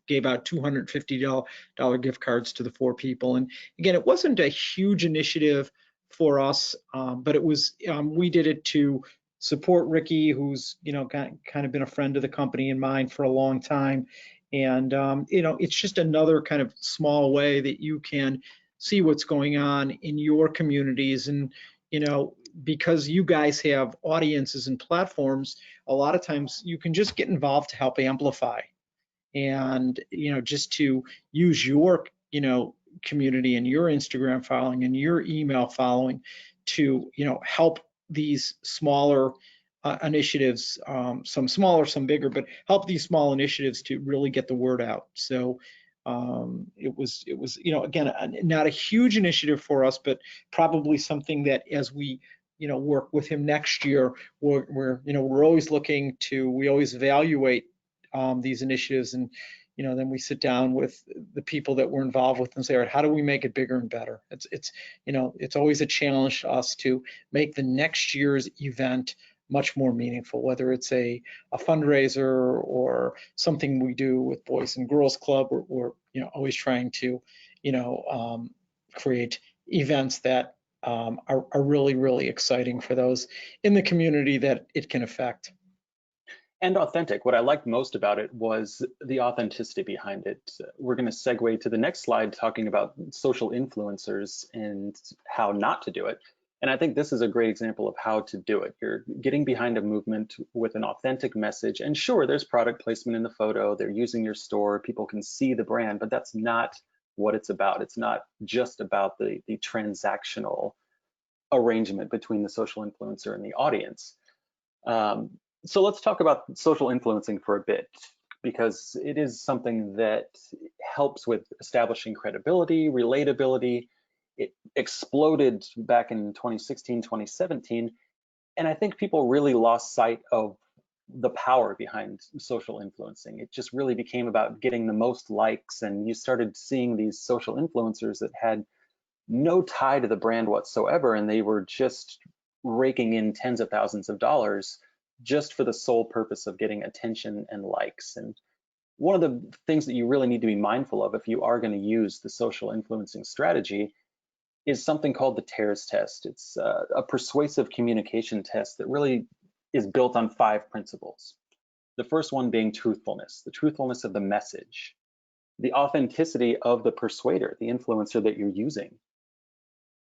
gave out $250 gift cards to the 4 people. And again, it wasn't a huge initiative for us, but it was we did it to support Ricky, who's kind of been a friend of the company and mine for a long time. And it's just another kind of small way that you can see what's going on in your communities. And because you guys have audiences and platforms, a lot of times you can just get involved to help amplify, and just to use your community and your Instagram following and your email following to help these smaller initiatives, some smaller, some bigger, but help these small initiatives to really get the word out. So it was again, not a huge initiative for us, but probably something that as we work with him next year, we're always looking to, we always evaluate these initiatives, and then we sit down with the people that we're involved with and say, all right, how do we make it bigger and better? It's always a challenge to us to make the next year's event much more meaningful, whether it's a fundraiser or something we do with Boys and Girls Club. We're always trying to create events that are really, really exciting for those in the community that it can affect. And authentic. What I liked most about it was the authenticity behind it. We're going to segue to the next slide talking about social influencers and how not to do it. And I think this is a great example of how to do it. You're getting behind a movement with an authentic message. And sure, there's product placement in the photo, they're using your store, people can see the brand, but that's not what it's about. It's not just about the transactional arrangement between the social influencer and the audience. So let's talk about social influencing for a bit, because it is something that helps with establishing credibility, relatability. It exploded back in 2016, 2017, and I think people really lost sight of the power behind social influencing. It just really became about getting the most likes, and you started seeing these social influencers that had no tie to the brand whatsoever, and they were just raking in tens of thousands of dollars just for the sole purpose of getting attention and likes. And one of the things that you really need to be mindful of if you are going to use the social influencing strategy is something called the TARES test. It's a persuasive communication test that really is built on 5 principles. The first one being truthfulness, the truthfulness of the message, the authenticity of the persuader, the influencer that you're using,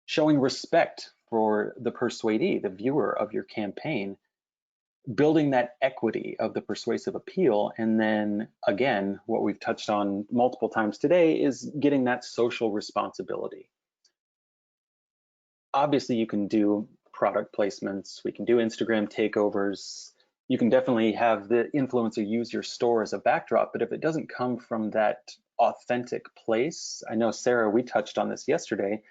showing respect for the persuadee, the viewer of your campaign, building that equity of the persuasive appeal, and then again, what we've touched on multiple times today is getting that social responsibility. Obviously, you can do product placements, we can do Instagram takeovers, you can definitely have the influencer use your store as a backdrop, but if it doesn't come from that authentic place, I know, Sarah, we touched on this yesterday,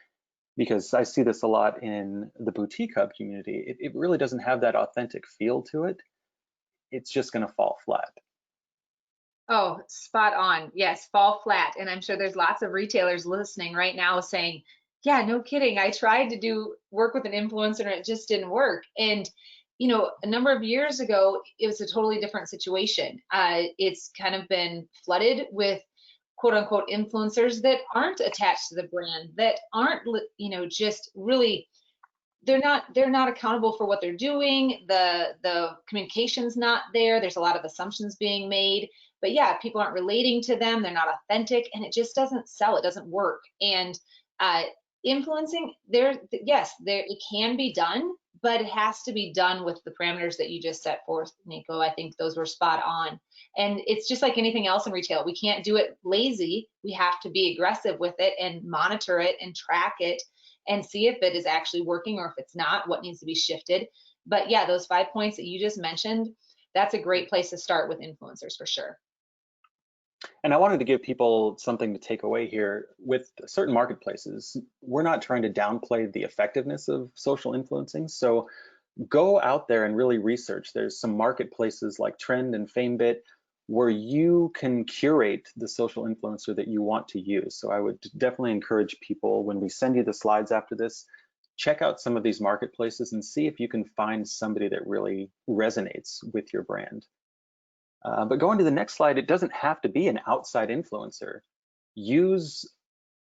because I see this a lot in the boutique hub community. It really doesn't have that authentic feel to it. It's just going to fall flat. Oh, spot on. Yes, fall flat. And I'm sure there's lots of retailers listening right now saying, yeah, no kidding. I tried to do work with an influencer and it just didn't work. And, you know, a number of years ago, it was a totally different situation. It's kind of been flooded with quote unquote influencers that aren't attached to the brand, that aren't, you know, just really, they're not accountable for what they're doing. The communication's not there. There's a lot of assumptions being made. But yeah, people aren't relating to them. They're not authentic, and it just doesn't sell. It doesn't work. And influencing, yes, it can be done, but it has to be done with the parameters that you just set forth, Nico. I think those were spot on. And it's just like anything else in retail. We can't do it lazy. We have to be aggressive with it and monitor it and track it and see if it is actually working, or if it's not, what needs to be shifted. But yeah, those 5 points that you just mentioned, that's a great place to start with influencers for sure. And I wanted to give people something to take away here. With certain marketplaces, we're not trying to downplay the effectiveness of social influencing. So go out there and really research. There's some marketplaces like Trend and FameBit where you can curate the social influencer that you want to use. So I would definitely encourage people, when we send you the slides after this, check out some of these marketplaces and see if you can find somebody that really resonates with your brand. But going to the next slide, it doesn't have to be an outside influencer. Use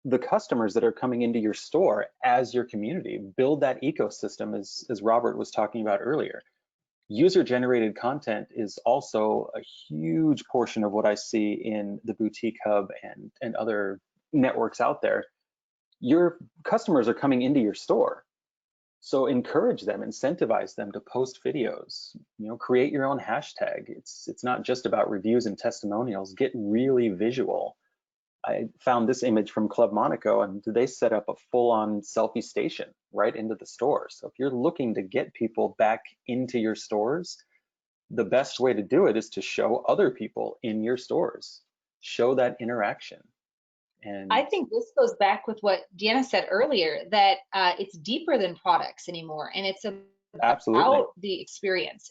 the customers that are coming into your store as your community. Build that ecosystem, as Robert was talking about earlier. User-generated content is also a huge portion of what I see in the boutique hub and other networks out there. Your customers are coming into your store. So encourage them, incentivize them to post videos, you know, create your own hashtag. It's not just about reviews and testimonials. Get really visual. I found this image from Club Monaco, and they set up a full-on selfie station right into the store. So if you're looking to get people back into your stores, the best way to do it is to show other people in your stores. Show that interaction. And I think this goes back with what Deanna said earlier, that it's deeper than products anymore, and it's absolutely about the experience.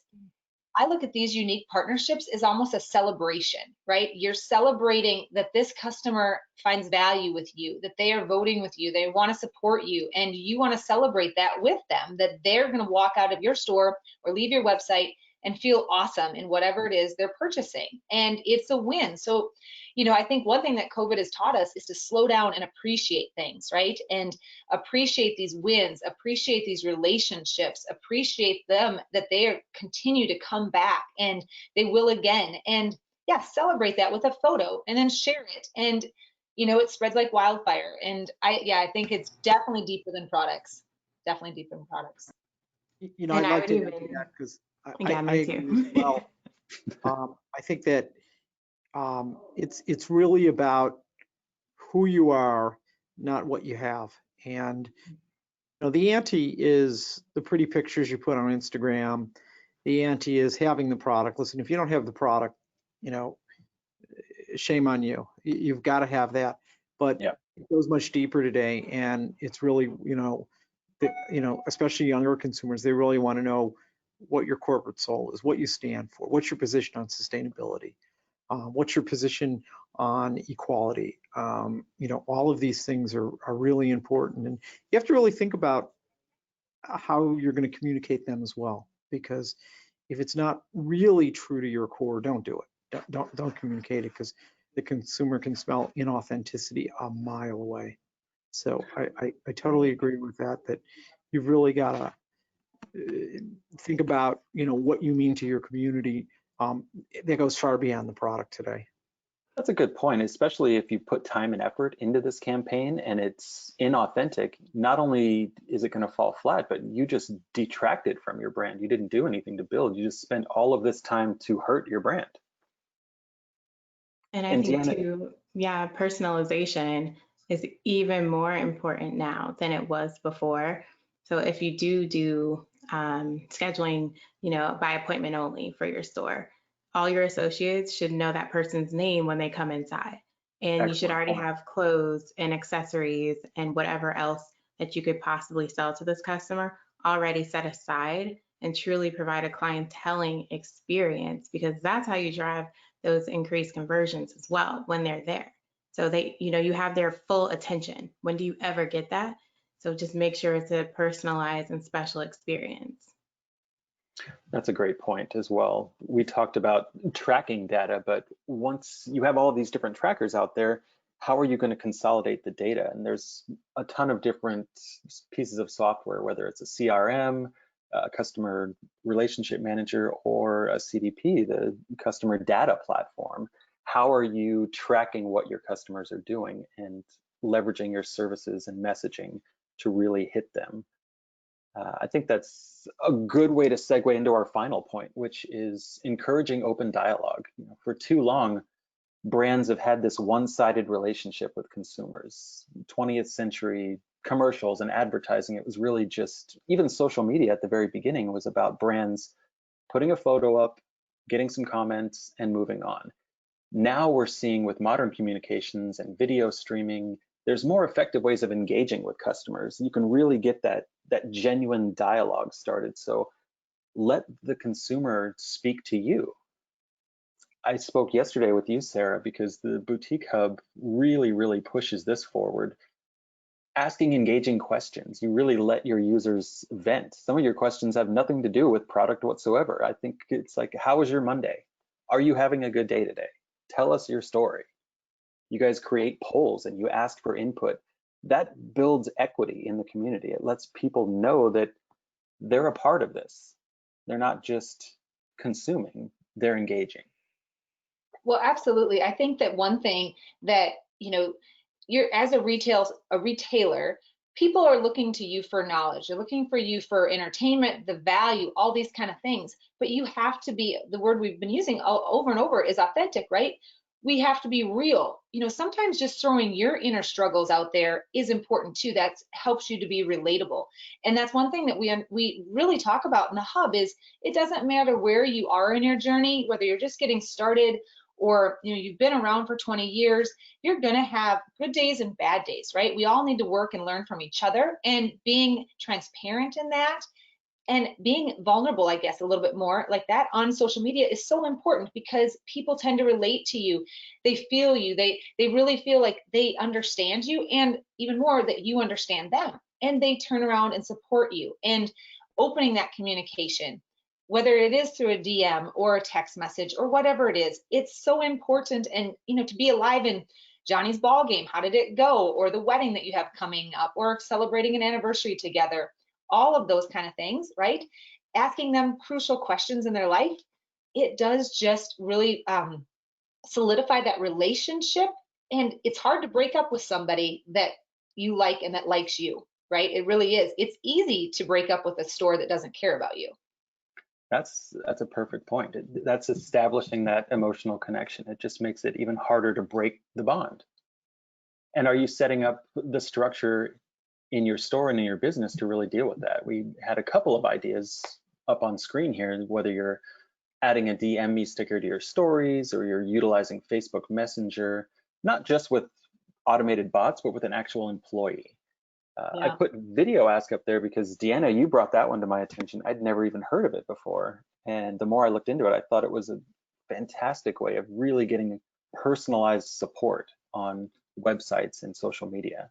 I look at these unique partnerships as almost a celebration, right? You're celebrating that this customer finds value with you, that they are voting with you, they want to support you, and you want to celebrate that with them, that they're going to walk out of your store or leave your website and feel awesome in whatever it is they're purchasing. And it's a win. So, you know, I think one thing that COVID has taught us is to slow down and appreciate things, right? And appreciate these wins, appreciate these relationships, appreciate them, that they continue to come back and they will again. And yeah, celebrate that with a photo and then share it. And, you know, it spreads like wildfire. And I think it's definitely deeper than products, definitely deeper than products. You know, And I'd I like would to even, add to that because yeah, I me agree too. as well. I think that it's really about who you are, not what you have. And you know, the ante is the pretty pictures you put on Instagram. The ante is having the product. Listen, if you don't have the product, you know, shame on you. You've got to have that. But yeah. it goes much deeper today, and it's really, you know, especially younger consumers, they really want to know what your corporate soul is, what you stand for, what's your position on sustainability, what's your position on equality. You know, all of these things are really important, and you have to really think about how you're going to communicate them as well. Because if it's not really true to your core, don't do it. Don't communicate it, because the consumer can smell inauthenticity a mile away. So I totally agree with that, that you've really got to think about, what you mean to your community. That goes far beyond the product today. That's a good point, especially if you put time and effort into this campaign and it's inauthentic. Not only is it going to fall flat, but you just detracted from your brand. You didn't do anything to build. You just spent all of this time to hurt your brand. And I And think Deanna, too, yeah, personalization is even more important now than it was before. So if you do scheduling, by appointment only for your store, all your associates should know that person's name when they come inside. And you should excellent already point. have clothes and accessories and whatever else that you could possibly sell to this customer already set aside and truly provide a clienteling experience, because that's how you drive those increased conversions as well when they're there. So they, you have their full attention. When do you ever get that? So just make sure it's a personalized and special experience. That's a great point as well. We talked about tracking data, but once you have all these different trackers out there, how are you going to consolidate the data? And there's a ton of different pieces of software, whether it's a CRM, a customer relationship manager, or a CDP, the customer data platform. How are you tracking what your customers are doing and leveraging your services and messaging to really hit them? I think that's a good way to segue into our final point, which is encouraging open dialogue. For too long, brands have had this one-sided relationship with consumers. 20th century commercials and advertising, it was really just, even social media at the very beginning was about brands putting a photo up, getting some comments, and moving on. Now we're seeing with modern communications and video streaming, there's more effective ways of engaging with customers. You can really get that genuine dialogue started. So let the consumer speak to you. I spoke yesterday with you, Sarah, because the Boutique Hub really, really pushes this forward. Asking engaging questions, you really let your users vent. Some of your questions have nothing to do with product whatsoever. I think it's like, how was your Monday? Are you having a good day today? Tell us your story. You guys create polls and you ask for input. That builds equity in the community. It lets people know that they're a part of this. They're not just consuming, they're engaging. Well, absolutely. I think that one thing that, you're as a retailer, people are looking to you for knowledge. They're looking for you for entertainment, the value, all these kind of things. But you have to be, the word we've been using over and over is authentic, right? We have to be real. Sometimes just throwing your inner struggles out there is important too. That helps you to be relatable. And that's one thing that we really talk about in the hub is it doesn't matter where you are in your journey, whether you're just getting started or you've been around for 20 years, you're going to have good days and bad days, right? We all need to work and learn from each other, and being transparent in that and being vulnerable, I guess, a little bit more like that on social media is so important, because people tend to relate to you. They feel you. They really feel like they understand you, and even more that you understand them, and they turn around and support you. And opening that communication, whether it is through a DM or a text message or whatever it is, it's so important. And to be alive in Johnny's ball game, how did it go? Or the wedding that you have coming up, or celebrating an anniversary together, all of those kind of things, right? Asking them crucial questions in their life, it does just really solidify that relationship. And it's hard to break up with somebody that you like and that likes you, right? It really is. It's easy to break up with a store that doesn't care about you. That's a perfect point. That's establishing that emotional connection. It just makes it even harder to break the bond. And are you setting up the structure in your store and in your business to really deal with that? We had a couple of ideas up on screen here, whether you're adding a DM me sticker to your stories or you're utilizing Facebook Messenger, not just with automated bots, but with an actual employee. I put video ask up there because Deanna, you brought that one to my attention. I'd never even heard of it before. And the more I looked into it, I thought it was a fantastic way of really getting personalized support on websites and social media.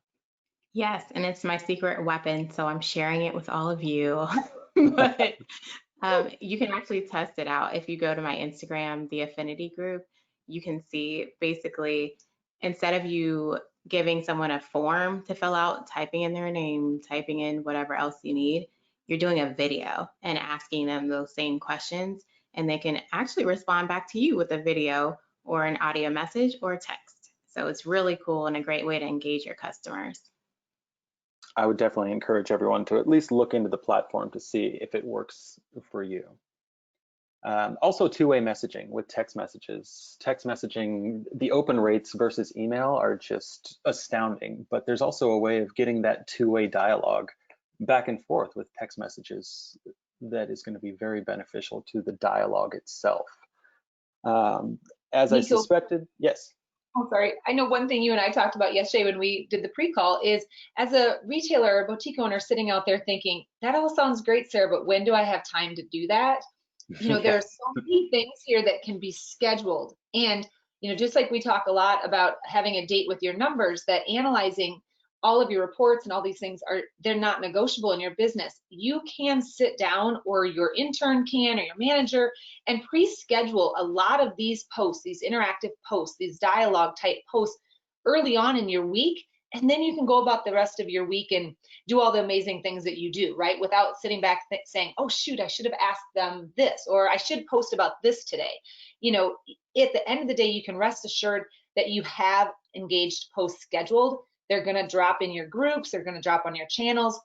Yes, and it's my secret weapon, so I'm sharing it with all of you. But you can actually test it out. If you go to my Instagram, the affinity group, you can see basically instead of you giving someone a form to fill out, typing in their name, typing in whatever else you need. You're doing a video and asking them those same questions, and they can actually respond back to you with a video or an audio message or text. So it's really cool and a great way to engage your customers. I would definitely encourage everyone to at least look into the platform to see if it works for you. Also, two-way messaging with text messages. Text messaging, the open rates versus email are just astounding, but there's also a way of getting that two-way dialogue back and forth with text messages that is going to be very beneficial to the dialogue itself. As I Nico, suspected, yes. oh, sorry. I know one thing you and I talked about yesterday when we did the pre-call is, as a retailer or boutique owner sitting out there thinking, that all sounds great, Sarah, but when do I have time to do that? You know, Yeah. there are so many things here that can be scheduled. And, you know, just like we talk a lot about having a date with your numbers, that analyzing all of your reports and all these things they're not negotiable in your business. You can sit down, or your intern can, or your manager, and pre-schedule a lot of these posts, these interactive posts, these dialogue type posts early on in your week. And then you can go about the rest of your week and do all the amazing things that you do, right? Without sitting back saying, oh, shoot, I should have asked them this, or I should post about this today. You know, at the end of the day, you can rest assured that you have engaged posts scheduled. They're going to drop in your groups. They're going to drop on your channels.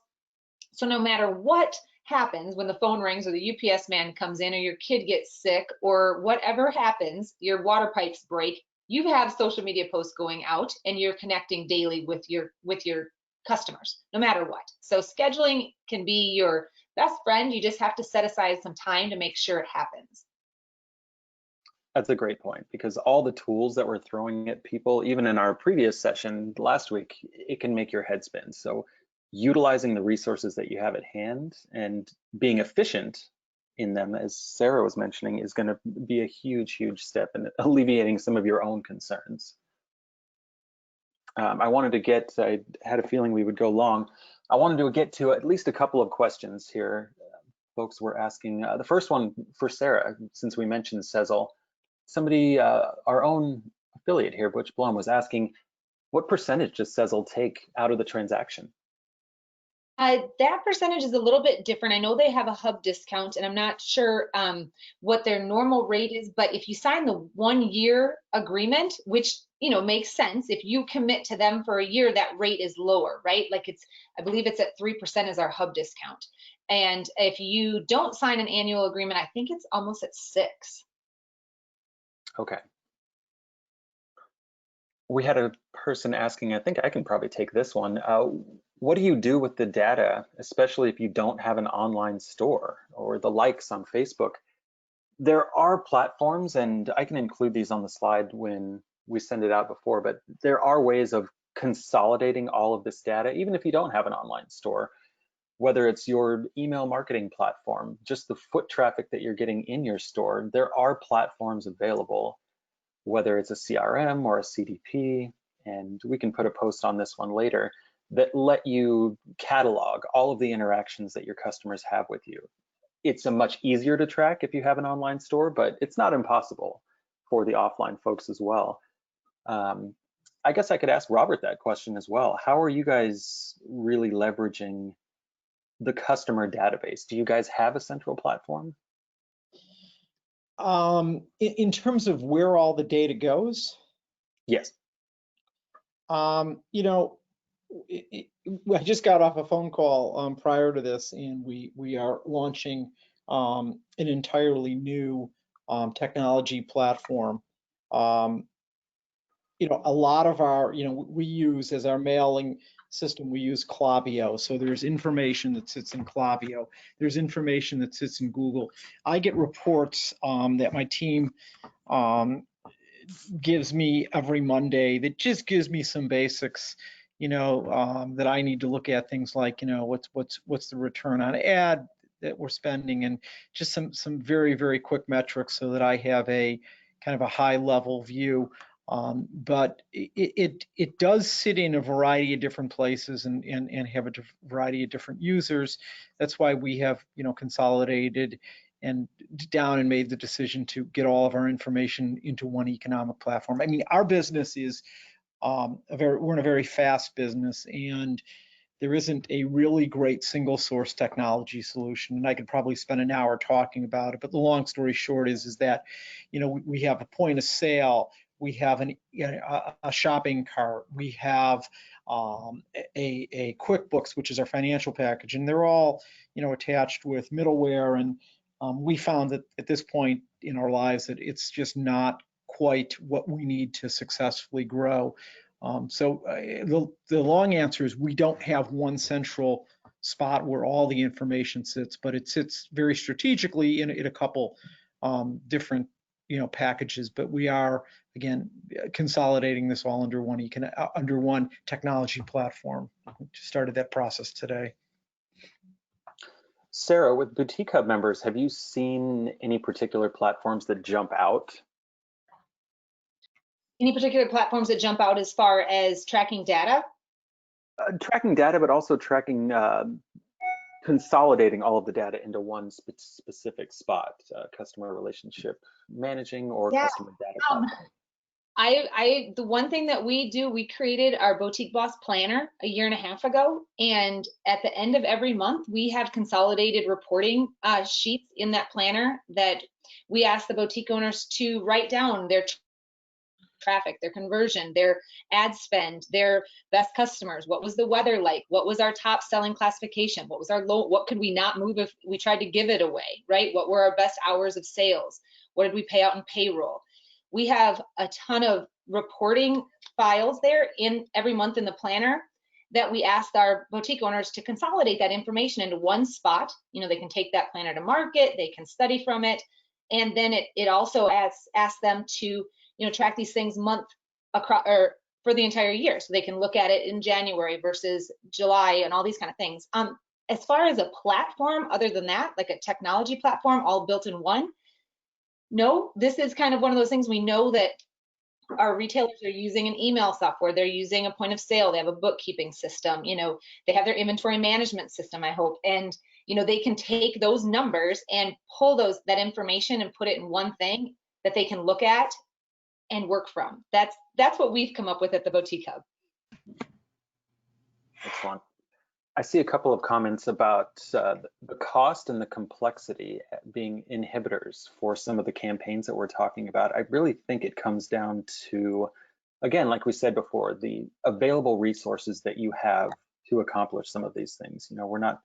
So no matter what happens, when the phone rings or the UPS man comes in, or your kid gets sick, or whatever happens, your water pipes break, you have social media posts going out and you're connecting daily with your customers, no matter what. So scheduling can be your best friend. You just have to set aside some time to make sure it happens. That's a great point, because all the tools that we're throwing at people, even in our previous session last week, it can make your head spin. So utilizing the resources that you have at hand and being efficient in them, as Sarah was mentioning, is going to be a huge, huge step in alleviating some of your own concerns. I had a feeling we would go long. I wanted to get to at least a couple of questions here. Folks were asking. The first one for Sarah, since we mentioned Sezzle. Somebody, our own affiliate here, Butch Blum, was asking, what percentage does Sezzle take out of the transaction? That percentage is a little bit different. I know they have a hub discount, and I'm not sure what their normal rate is, but if you sign the 1-year agreement, which, you know, makes sense, if you commit to them for a year, that rate is lower, right? Like I believe it's at 3% is our hub discount. And if you don't sign an annual agreement, I think it's almost at 6. Okay. We had a person asking, I think I can probably take this one. What do you do with the data, especially if you don't have an online store or the likes on Facebook? There are platforms, and I can include these on the slide when we send it out before, but there are ways of consolidating all of this data, even if you don't have an online store, whether it's your email marketing platform, just the foot traffic that you're getting in your store. There are platforms available, whether it's a CRM or a CDP, and we can put a post on this one later, that let you catalog all of the interactions that your customers have with you. It's a much easier to track if you have an online store, but it's not impossible for the offline folks as well. I guess I could ask Robert that question as well. How are you guys really leveraging the customer database? Do you guys have a central platform? In terms of where all the data goes? Yes. You know, I just got off a phone call prior to this, and we are launching an entirely new technology platform. You know, a lot of our, you know, we use as our mailing system, we use Klaviyo. So there's information that sits in Klaviyo. There's information that sits in Google. I get reports that my team gives me every Monday that just gives me some basics, you know, that I need to look at, things like, you know, what's the return on ad that we're spending, and just some very, very quick metrics so that I have a kind of a high level view. But it does sit in a variety of different places and have a variety of different users. That's why we have, you know, consolidated and down and made the decision to get all of our information into one economic platform. I mean, our business is we're in a very fast business, and there isn't a really great single source technology solution. And I could probably spend an hour talking about it, but the long story short is that, we have a point of sale, we have a shopping cart, we have a QuickBooks, which is our financial package, and they're all, attached with middleware. And we found that at this point in our lives that it's just not quite what we need to successfully grow. The long answer is we don't have one central spot where all the information sits, but it sits very strategically in a couple different packages. But we are, again, consolidating this all under one technology platform. We started that process today. Sarah, with Boutique Hub members, have you seen any particular platforms that jump out? Any particular platforms that jump out as far as tracking data? Tracking data, but also tracking, consolidating all of the data into one specific spot, customer relationship managing or customer data platform. The one thing that we do, we created our Boutique Boss Planner a year and a half ago, and at the end of every month, we have consolidated reporting sheets in that planner that we ask the boutique owners to write down their traffic, their conversion, their ad spend, their best customers. What was the weather like? What was our top selling classification? What was our low? What could we not move if we tried to give it away, right? What were our best hours of sales? What did we pay out in payroll? We have a ton of reporting files there in every month in the planner that we asked our boutique owners to consolidate that information into one spot. They can take that planner to market, they can study from it, and then it also asks them to track these things month across or for the entire year, so they can look at it in January versus July and all these kind of things. As far as a platform, other than that, like a technology platform, all built in one. No, this is kind of one of those things. We know that our retailers are using an email software, they're using a point of sale, they have a bookkeeping system, they have their inventory management system, I hope, and they can take those numbers and pull that information and put it in one thing that they can look at and work from. That's what we've come up with at the Boutique Hub. Excellent. I see a couple of comments about the cost and the complexity being inhibitors for some of the campaigns that we're talking about. I really think it comes down to, again, like we said before, the available resources that you have to accomplish some of these things. We're not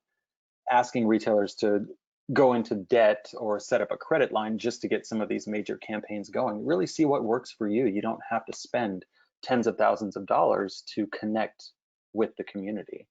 asking retailers to go into debt or set up a credit line just to get some of these major campaigns going. Really see what works for you. You don't have to spend tens of thousands of dollars to connect with the community.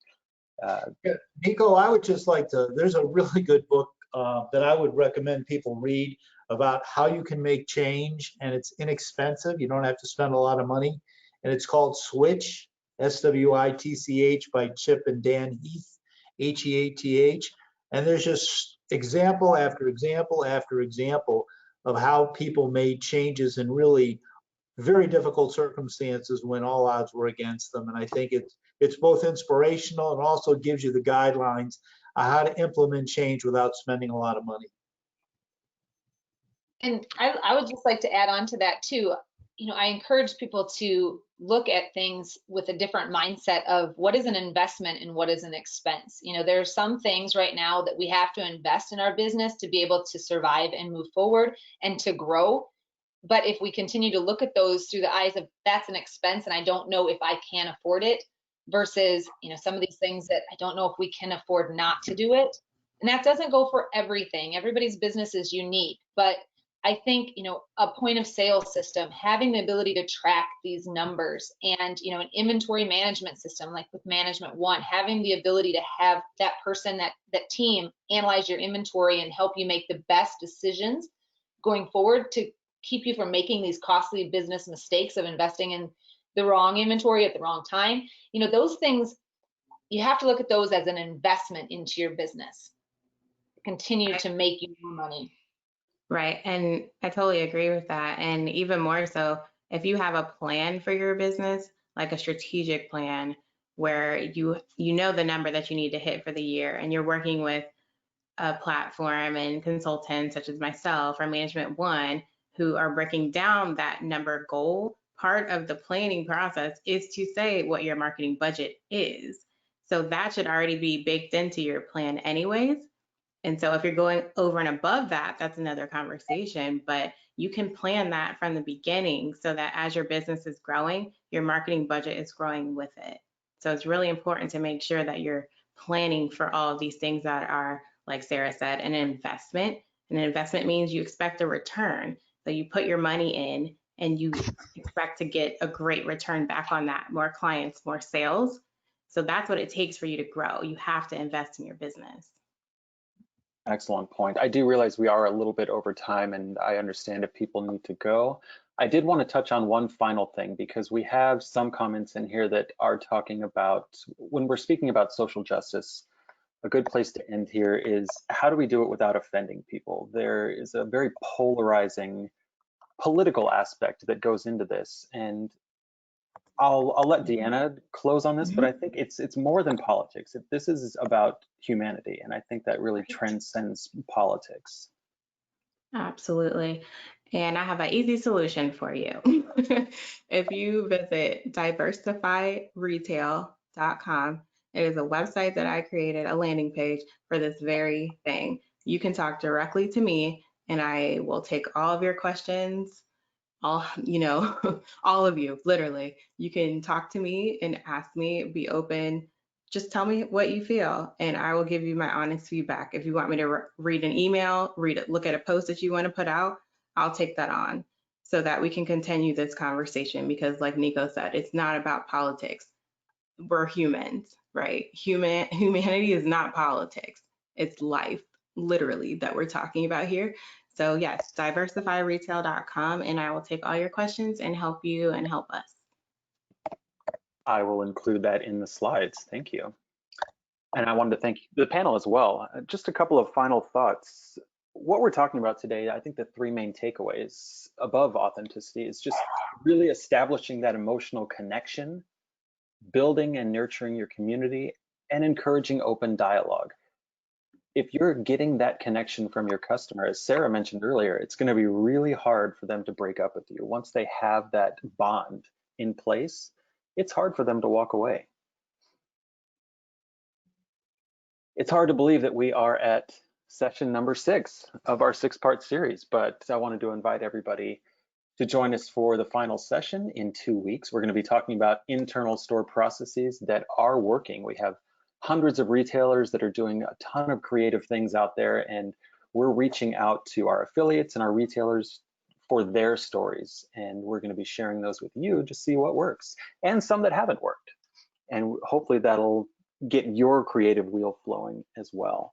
Nico, I would just like to, there's a really good book that I would recommend people read about how you can make change, and it's inexpensive. You don't have to spend a lot of money. And it's called Switch, S-W-I-T-C-H, by Chip and Dan Heath, H-E-A-T-H. And there's just example after example after example of how people made changes in really very difficult circumstances when all odds were against them. And I think it's both inspirational and also gives you the guidelines on how to implement change without spending a lot of money. And I would just like to add on to that too. I encourage people to look at things with a different mindset of what is an investment and what is an expense. There are some things right now that we have to invest in our business to be able to survive and move forward and to grow. But if we continue to look at those through the eyes of that's an expense and I don't know if I can afford it, versus some of these things that I don't know if we can afford not to do it. And that doesn't go for everything. Everybody's business is unique, but I think a point of sale system, having the ability to track these numbers, and an inventory management system like with Management One, having the ability to have that person, that team analyze your inventory and help you make the best decisions going forward to keep you from making these costly business mistakes of investing in the wrong inventory at the wrong time. Those things, you have to look at those as an investment into your business. Continue to make you more money. Right. And I totally agree with that. And even more so, if you have a plan for your business, like a strategic plan where you know the number that you need to hit for the year, and you're working with a platform and consultants such as myself or Management One who are breaking down that number goal part of the planning process is to say what your marketing budget is. So that should already be baked into your plan anyways. And so if you're going over and above that, that's another conversation, but you can plan that from the beginning so that as your business is growing, your marketing budget is growing with it. So it's really important to make sure that you're planning for all of these things that are, like Sarah said, an investment. And an investment means you expect a return. So you put your money in and you expect to get a great return back on that, more clients, more sales. So that's what it takes for you to grow. You have to invest in your business. Excellent point. I do realize we are a little bit over time, and I understand if people need to go. I did want to touch on one final thing, because we have some comments in here that are talking about, when we're speaking about social justice, a good place to end here is, how do we do it without offending people? There is a very polarizing political aspect that goes into this, and I'll let Deanna close on this, but I think it's more than politics. This is about humanity, and I think that really transcends politics. Absolutely. And I have an easy solution for you. If you visit diversifyretail.com, it is a website that I created, a landing page for this very thing. You can talk directly to me and I will take all of your questions, all, all of you, literally. You can talk to me and ask me, be open. Just tell me what you feel, and I will give you my honest feedback. If you want me to read an email, look at a post that you want to put out, I'll take that on so that we can continue this conversation. Because, like Nico said, it's not about politics. We're humans, right? Humanity is not politics. It's life, literally, that we're talking about here. So yes, diversifyretail.com, and I will take all your questions and help you and help us. I will include that in the slides. Thank you. And I wanted to thank the panel as well. Just a couple of final thoughts. What we're talking about today, I think the three main takeaways above authenticity is just really establishing that emotional connection, building and nurturing your community, and encouraging open dialogue. If you're getting that connection from your customer, as Sarah mentioned earlier, it's going to be really hard for them to break up with you. Once they have that bond in place, it's hard for them to walk away. It's hard to believe that we are at session number 6 of our 6-part series, but I wanted to invite everybody to join us for the final session in 2 weeks. We're going to be talking about internal store processes that are working. We have hundreds of retailers that are doing a ton of creative things out there, and we're reaching out to our affiliates and our retailers for their stories, and we're going to be sharing those with you to see what works, and some that haven't worked. And hopefully that'll get your creative wheel flowing as well.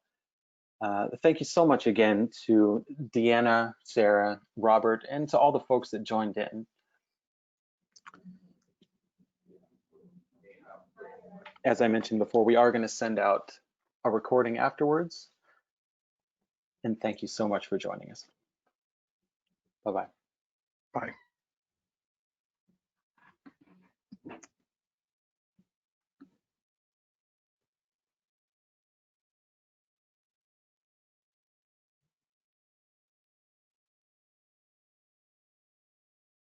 Thank you so much again to Deanna, Sarah, Robert, and to all the folks that joined in. As I mentioned before, we are going to send out a recording afterwards. And thank you so much for joining us. Bye-bye. Bye.